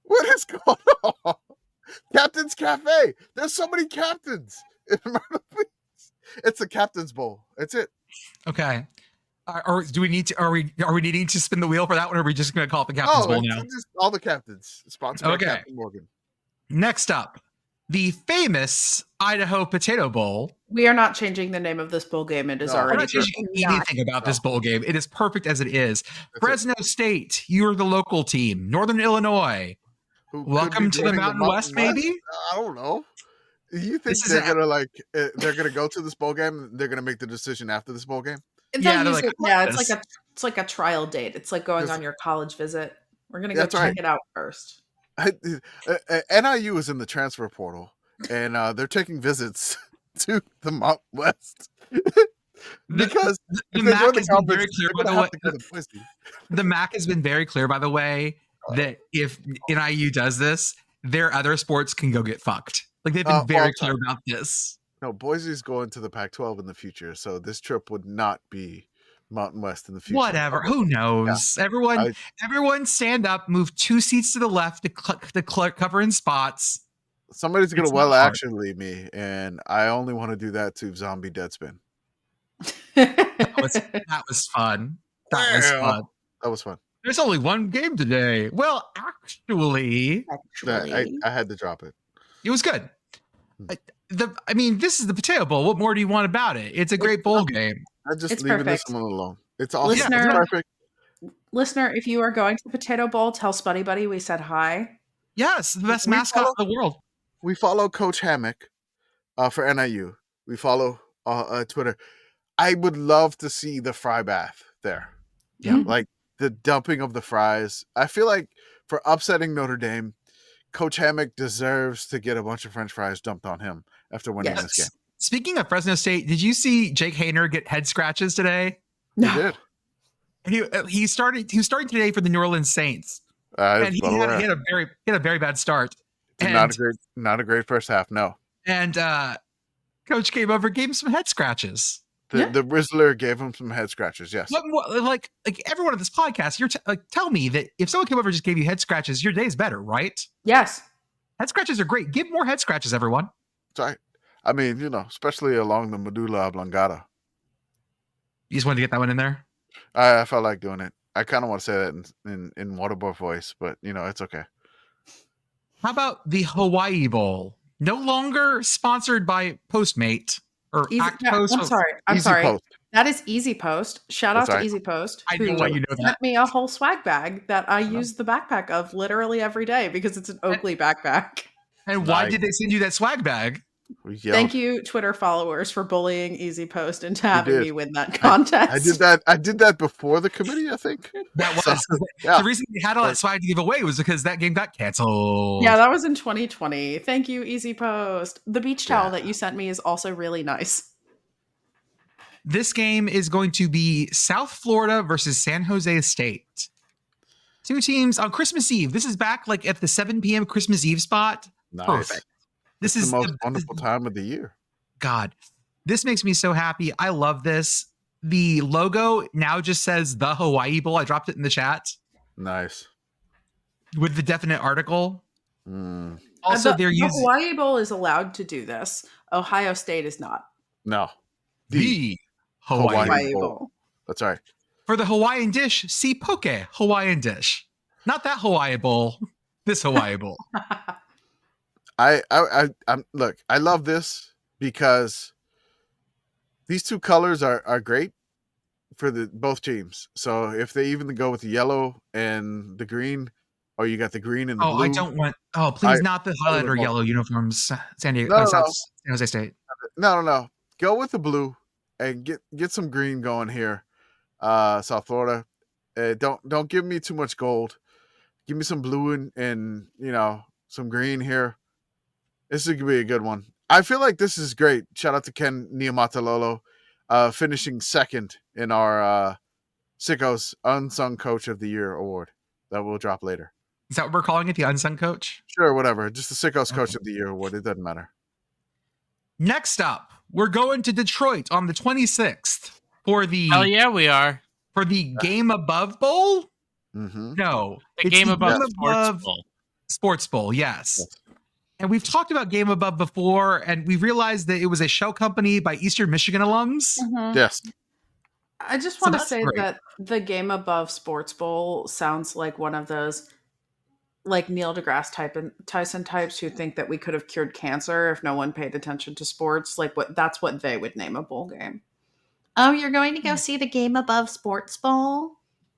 What is going on? Captain's Cafe. There's so many captains in Myrtle Beach. It's the Captain's Bowl. That's it. Okay. Or do we need to? Are we needing to spin the wheel for that one? Or are we just going to call it the Captain's Bowl now? Just all the captains. Sponsored by Captain Morgan. Next up, the famous Idaho Potato Bowl. We are not changing the name of this bowl game. It is already. We're not changing anything about this bowl game. It is perfect as it is. Fresno State, you are the local team. Northern Illinois, welcome to the Mountain West, maybe? I don't know. You think they're gonna go to this bowl game? And they're gonna make the decision after this bowl game? It's like a trial date. It's like going on your college visit. We're gonna go check it out first. NIU is in the transfer portal, and they're taking visits to the Mountain West because the MAC has been very clear. By the way, the MAC has been very clear. By the way, that if NIU does this, their other sports can go get fucked. Like they've been very clear about this. No, Boise's going to the Pac-12 in the future, so this trip would not be Mountain West in the future. Whatever. Who knows? Yeah. Everyone stand up, move 2 seats to the left to cover in spots. Somebody's going to action lead me, and I only want to do that to Zombie Deadspin. That was fun. That was fun. There's only one game today. Well, actually. I had to drop it. It was good. This is the Potato Bowl. What more do you want about it? It's a great bowl game. I'm just leaving this one alone. It's awesome. Listener, it's perfect. Listener, if you are going to the Potato Bowl, tell Spuddy Buddy we said hi. Yes, the best mascot in the world. We follow Coach Hammock for NIU. We follow Twitter. I would love to see the fry bath there. Yeah. Like the dumping of the fries. I feel like for upsetting Notre Dame, Coach Hammock deserves to get a bunch of French fries dumped on him after winning this game. Speaking of Fresno State, did you see Jake Hayner get head scratches today? No. He did. He started today for the New Orleans Saints, and he had a very bad start. Not a great first half. No. And Coach came over, gave him some head scratches. The Rizzler gave him some head scratches. Yes. Like everyone on this podcast, tell me that if someone came over and just gave you head scratches, your day's better, right? Yes. Head scratches are great. Give more head scratches, everyone. Sorry. I mean, especially along the medulla oblongata. You just wanted to get that one in there? I felt like doing it. I kind of want to say that in Waterboy voice, but it's okay. How about the Hawaii Bowl? No longer sponsored by Postmate or Act Post. I'm sorry. Post. That is Easy Post. Shout out to Easy Post. I know why you know that. Sent me a whole swag bag that I use the backpack of literally every day because it's an Oakley backpack. And why did they send you that swag bag? Thank you, Twitter followers, for bullying Easy Post into having me win that contest. I did that before the committee, I think. That was the reason we had all that swag to give away was because that game got canceled. Yeah, that was in 2020. Thank you, Easy Post. The beach towel that you sent me is also really nice. This game is going to be South Florida versus San Jose State. 2 teams on Christmas Eve. This is back like at the 7 p.m. Christmas Eve spot. Nice. Perfect. This is the most wonderful time of the year. God, this makes me so happy. I love this. The logo now just says the Hawaii Bowl. I dropped it in the chat. Nice. With the definite article. Also, the Hawaii Bowl is allowed to do this. Ohio State is not. No. The Hawaii Bowl. That's right. For the Hawaiian dish, see poke Hawaiian dish. Not that Hawaii Bowl. This Hawaii Bowl. Look, I love this because these 2 colors are great for both teams. So if they even go with the yellow and the green, or you got the green and the blue. I don't want. Oh, please, not the highlight or yellow uniforms. San Jose State. No. Go with the blue and get some green going here. South Florida. Don't give me too much gold. Give me some blue and some green here. This is going to be a good one. I feel like this is great. Shout out to Ken Niamatalolo, finishing second in our Sickos Unsung Coach of the Year award that we'll drop later. Is that what we're calling it? The Unsung Coach? Sure, whatever. Just the Sickos Coach of the Year award. It doesn't matter. Next up, we're going to Detroit on the 26th for the... Hell yeah, we are. For the Game Above Bowl? Mm-hmm. No. The Game Above Sports Bowl. Sports Bowl, yes. And we've talked about Game Above before, and we realized that it was a shell company by Eastern Michigan alums. Mm-hmm. Yes. I just want to say that the Game Above Sports Bowl sounds like one of those, like Neil deGrasse Tyson types who think that we could have cured cancer if no one paid attention to sports. Like that's what they would name a bowl game. Oh, you're going to go see the game above sports bowl?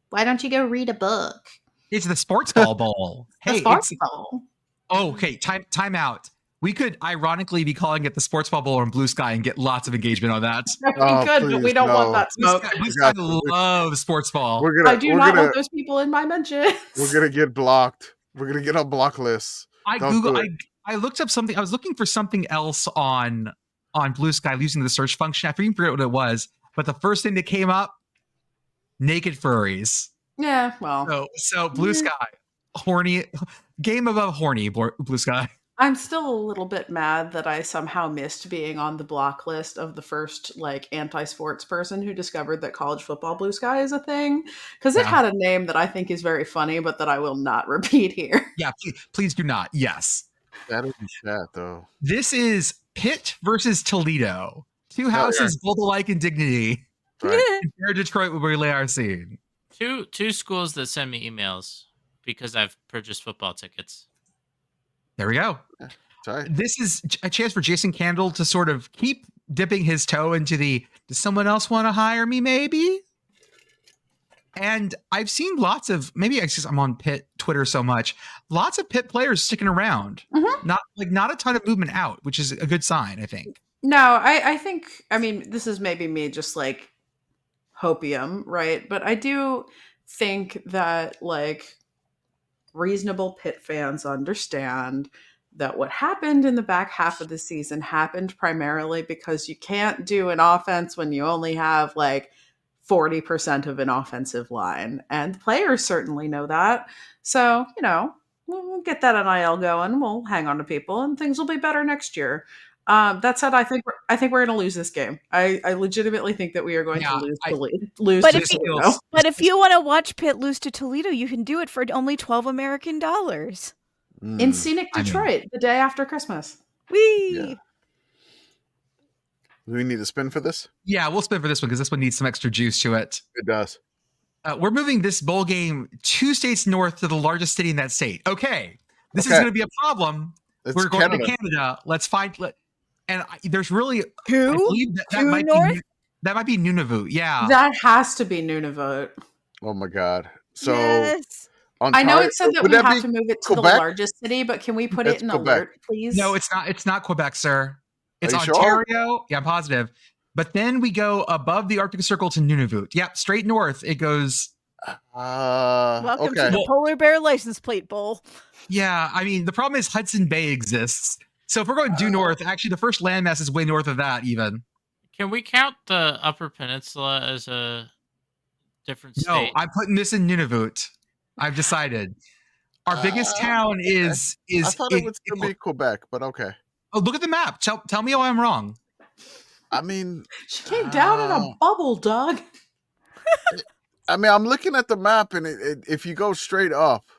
Why don't you go read a book? It's the sports ball bowl. Hey, sports bowl. Oh, okay. Time out. We could ironically be calling it the Sports Ball Bowl on Blue Sky and get lots of engagement on that. We could, but we don't want that smoke. Blue Sky loves sports ball. I do not want those people in my mentions. We're gonna get blocked. We're gonna get on block lists. I looked up something. I was looking for something else on Blue Sky using the search function. I forget what it was, but the first thing that came up, naked furries. Yeah, well. So Blue Sky, horny, game above horny, Blue Sky. I'm still a little bit mad that I somehow missed being on the block list of the first like anti-sports person who discovered that college football Blue Sky is a thing, because it had a name that I think is very funny, but that I will not repeat here. Yeah, please do not. Yes. That would be sad, though. This is Pitt versus Toledo. Two houses, both alike in dignity. Right. Compare Detroit where we lay our scene. Two schools that send me emails because I've purchased football tickets. There we go. Sorry. This is a chance for Jason Candle to sort of keep dipping his toe into does someone else want to hire me maybe? And I've seen lots of, maybe it's just I'm on Pitt Twitter so much, lots of Pitt players sticking around. Mm-hmm. Not a ton of movement out, which is a good sign, I think. No, I think, I mean, this is maybe me just like hopium, right? But I do think that like reasonable Pitt fans understand that what happened in the back half of the season happened primarily because you can't do an offense when you only have like 40% of an offensive line. And the players certainly know that. So, we'll get that NIL going. We'll hang on to people and things will be better next year. That said, I think we're going to lose this game. I legitimately think that we are going to lose. But if you want to watch Pitt lose to Toledo, you can do it for only $12 American. In scenic Detroit, the day after Christmas. Whee! Yeah. Do we need to spin for this? Yeah, we'll spin for this one because this one needs some extra juice to it. It does. We're moving this bowl game 2 states north to the largest city in that state. Okay, this is going to be a problem. We're going to Canada. Let's find. And there's really who? I believe that might be Nunavut. Yeah, that has to be Nunavut. Oh my god! So yes. I know it said that we have to move it to Quebec? The largest city, but can we put it in Quebec. Alert, please? No, it's not. It's not Quebec, sir. It's Ontario. Sure? Yeah, I'm positive. But then we go above the Arctic Circle to Nunavut. Yep, straight north it goes. Welcome okay. to the Polar Bear License Plate Bowl. Yeah, I mean the problem is Hudson Bay exists. So if we're going due north, actually the first landmass is way north of that even. Can we count the Upper Peninsula as a different state? No, I'm putting this in Nunavut. I've decided. Our biggest town is I thought it would still be Quebec, but okay. Oh, look at the map. Tell me why I'm wrong. I mean, she came down in a bubble, Doug. I mean, I'm looking at the map, and if you go straight up,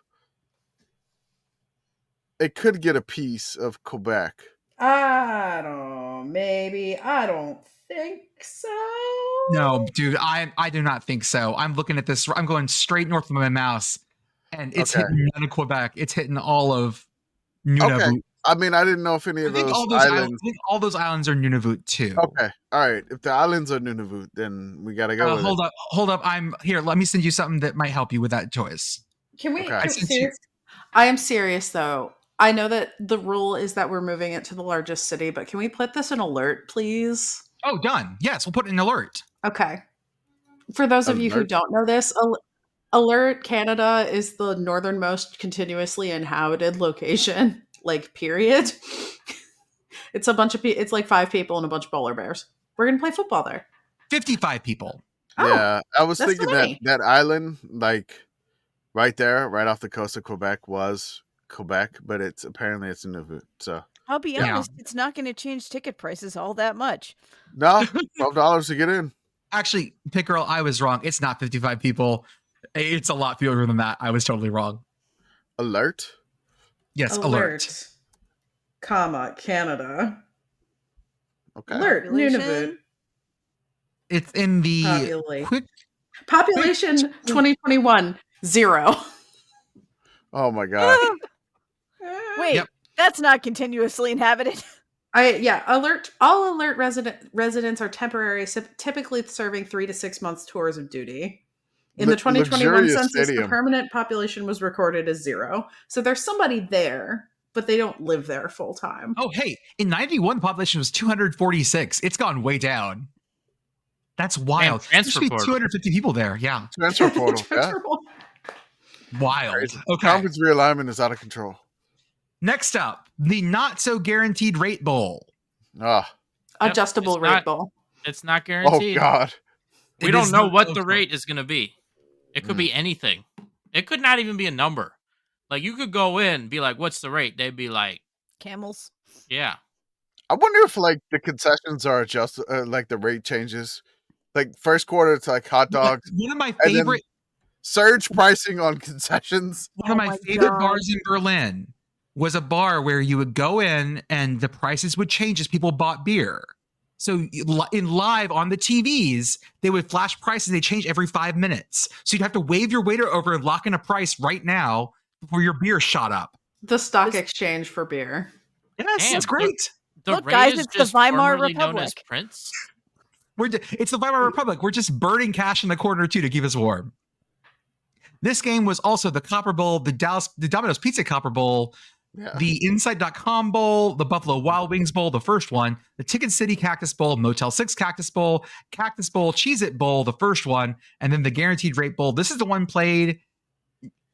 it could get a piece of Quebec. I don't think so. No, dude, I do not think so. I'm looking at this. I'm going straight north with my mouse, and it's hitting none of Quebec. It's hitting all of Nunavut. Okay. I mean, I didn't know if any of those islands. I think all those islands are Nunavut too. Okay, all right. If the islands are Nunavut, then we gotta go. Hold up. I'm here. Let me send you something that might help you with that choice. Can we? Okay. I am serious though. I know that the rule is that we're moving it to the largest city, but can we put this in alert, please? Oh, done. Yes, we'll put it in alert. Okay. For those of you who don't know this, Alert Canada is the northernmost continuously inhabited location. Like, period. It's a bunch of it's like 5 people and a bunch of polar bears. We're gonna play football there. 55 people. Yeah, I was thinking that island, like right there, right off the coast of Quebec, was Quebec, but apparently it's Nunavut. So I'll be honest, it's not going to change ticket prices all that much. No, $12 to get in. Actually, Pitt Girl, I was wrong. It's not 55 people. It's a lot fewer than that. I was totally wrong. Alert. Yes, alert. Comma, Canada. Okay. Alert, Nunavut. It's in the population 2021, 0. Oh my god. Wait, that's not continuously inhabited. All alert residents are temporary, typically serving 3 to 6 months tours of duty. In the 2021 census, the permanent population was recorded as 0. So there's somebody there, but they don't live there full time. Oh, hey, in 91, the population was 246. It's gone way down. That's wild. There should be 250 people there. Yeah. Transfer portal. Yeah. Wild. Crazy. Okay. Conference realignment is out of control. Next up, the not so guaranteed rate bowl. Adjustable rate bowl. It's not guaranteed. Oh God. We don't know what the rate is going to be. It could be anything. It could not even be a number. Like you could go in and be like, what's the rate? They'd be like, camels. Yeah. I wonder if like the concessions are adjusted, like the rate changes. Like first quarter, it's like hot dogs. One of my favorite surge pricing on concessions. One of my favorite bars in Berlin was a bar where you would go in and the prices would change as people bought beer. So in live on the TVs, they would flash prices. They change every 5 minutes. So you'd have to wave your waiter over and lock in a price right now before your beer shot up. The stock exchange for beer. Yes, that's great. Look, guys, it's the Weimar Republic. Known as Prince. It's the Weimar Republic. We're just burning cash in the corner too to keep us warm. This game was also the Copper Bowl, the Domino's Pizza Copper Bowl, the Inside.com Bowl, the Buffalo Wild Wings Bowl, the first one, the Ticket City Cactus Bowl, Motel 6 Cactus Bowl, Cheez-It Bowl, the first one, and then the Guaranteed Rate Bowl. This is the one played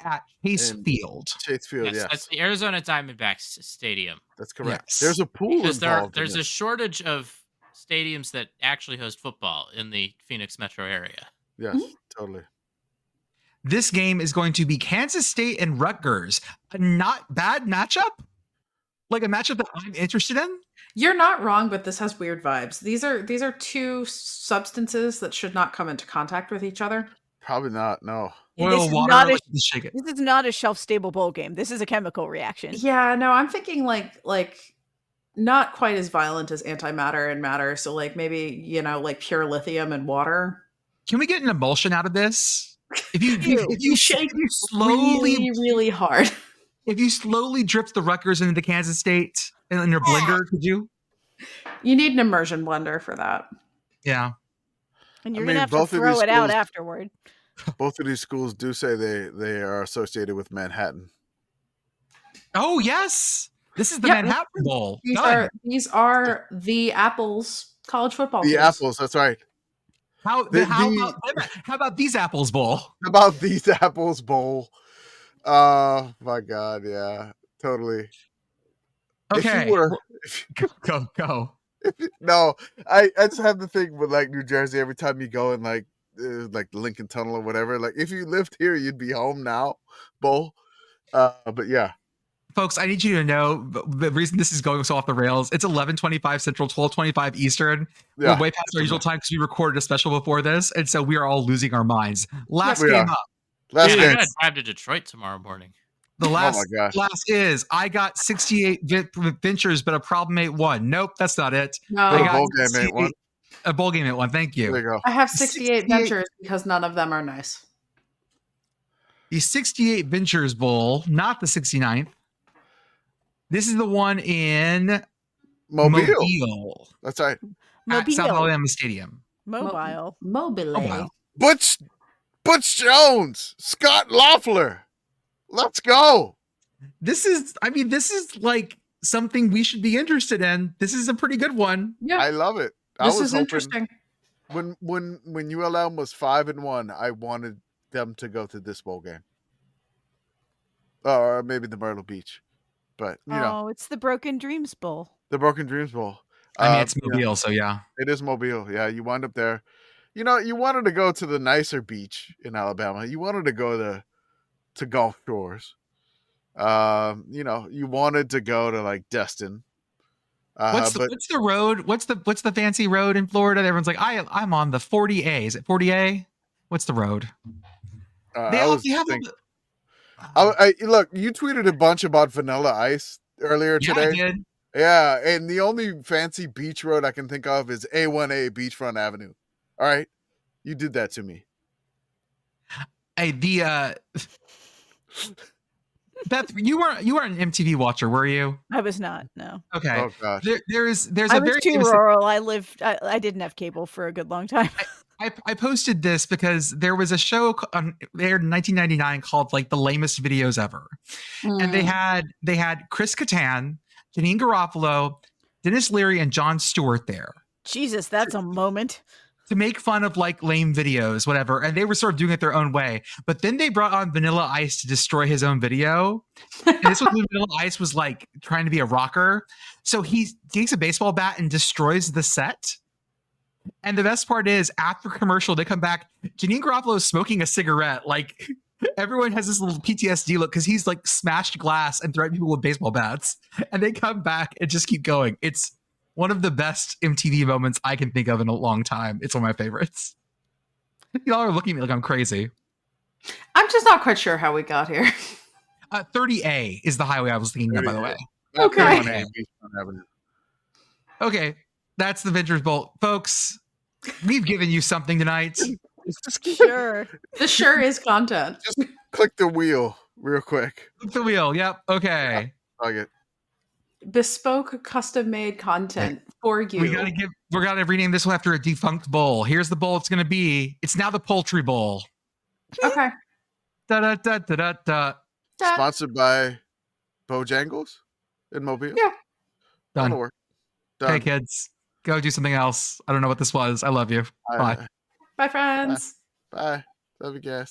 at Chase Field. Chase Field, yes. That's the Arizona Diamondbacks Stadium. That's correct. Yes. There's a pool involved. There's a shortage of stadiums that actually host football in the Phoenix metro area. Yes, totally. This game is going to be Kansas State and Rutgers. A not bad matchup? Like a matchup that I'm interested in? You're not wrong, but this has weird vibes. These are two substances that should not come into contact with each other. Probably not, no. Oil, water, shake it. This is not a shelf-stable bowl game. This is a chemical reaction. Yeah, no, I'm thinking like not quite as violent as antimatter and matter. So like maybe, like pure lithium and water. Can we get an emulsion out of this? If you shake slowly, really hard. If you slowly drip the Rutgers into Kansas State in your blender, could you? You need an immersion blender for that. Yeah. And you're going to have to throw it out afterward. Both of these schools do say they are associated with Manhattan. Oh, yes. This is the Manhattan Bowl. These are the Apples college football The teams. Apples, that's right. How about these Apples Bowl? How about these Apples Bowl? Oh my God, yeah, totally. Okay, go. No, I just have the thing with like New Jersey. Every time you go in like the Lincoln Tunnel or whatever, like if you lived here, you'd be home now. Bowl, but yeah. Folks, I need you to know the reason this is going so off the rails. It's 11:25 Central, 12:25 Eastern. Yeah. We're way past our usual time because we recorded a special before this, and so we are all losing our minds. Last game up. I gotta drive to Detroit tomorrow morning. The last is I got 68 ventures, but a problem ain't one. Nope, that's not it. No, I got a bowl game ain't one. A bowl game ain't one. Thank you. There you go. I have 68 ventures because none of them are nice. The 68 Ventures Bowl, not the 69th. This is the one in Mobile. That's right. At South Alabama Stadium. Mobile. Butch Jones, Scott Loeffler. Let's go. This is like something we should be interested in. This is a pretty good one. Yeah, I love it. This is interesting. When ULM was 5-1, I wanted them to go to this bowl game, or maybe the Myrtle Beach. But it's the Broken Dreams Bowl. The Broken Dreams Bowl. I mean, it's Mobile, so yeah. It is Mobile. Yeah, you wind up there. You wanted to go to the nicer beach in Alabama. You wanted to go to Gulf Shores. You wanted to go to like Destin. What's the road? What's the fancy road in Florida? Everyone's like, I'm on the 40A. Is it 40A? What's the road? Look, you tweeted a bunch about Vanilla Ice earlier today. I did. Yeah, and the only fancy beach road I can think of is A1A Beachfront Avenue. All right, you did that to me. Hey, Beth, you weren't an MTV watcher, were you? I was not. No. Okay. Oh gosh. There's I a was very too famous. rural. I didn't have cable for a good long time. I posted this because there was a show aired in 1999 called like The Lamest Videos Ever, and they had Chris Kattan, Janine Garofalo, Dennis Leary, and Jon Stewart there. Jesus, that's a moment. To make fun of like lame videos, whatever. And they were sort of doing it their own way. But then they brought on Vanilla Ice to destroy his own video. And this was when Vanilla Ice was like trying to be a rocker. So he takes a baseball bat and destroys the set. And the best part is after commercial, they come back. Janine Garofalo is smoking a cigarette. Like everyone has this little PTSD look because he's like smashed glass and threatened people with baseball bats. And they come back and just keep going. It's one of the best MTV moments I can think of in a long time. It's one of my favorites. Y'all are looking at me like I'm crazy. I'm just not quite sure how we got here. 30A is the highway I was thinking of, by the way. Okay. Okay, that's the Ventures Bolt. Folks, we've given you something tonight. Sure. This sure is content. Just click the wheel real quick. Click the wheel. Yep. Okay. Okay. Bespoke, custom-made content for you. We're gonna rename this one after a defunct bowl. Here's the bowl it's gonna be. It's now the Poultry Bowl. Okay. Da da da da da da. Sponsored by Bojangles in Mobile. Yeah. Done. Done. Hey kids, go do something else. I don't know what this was. I love you. Bye. Bye, friends. Bye. Love you guys.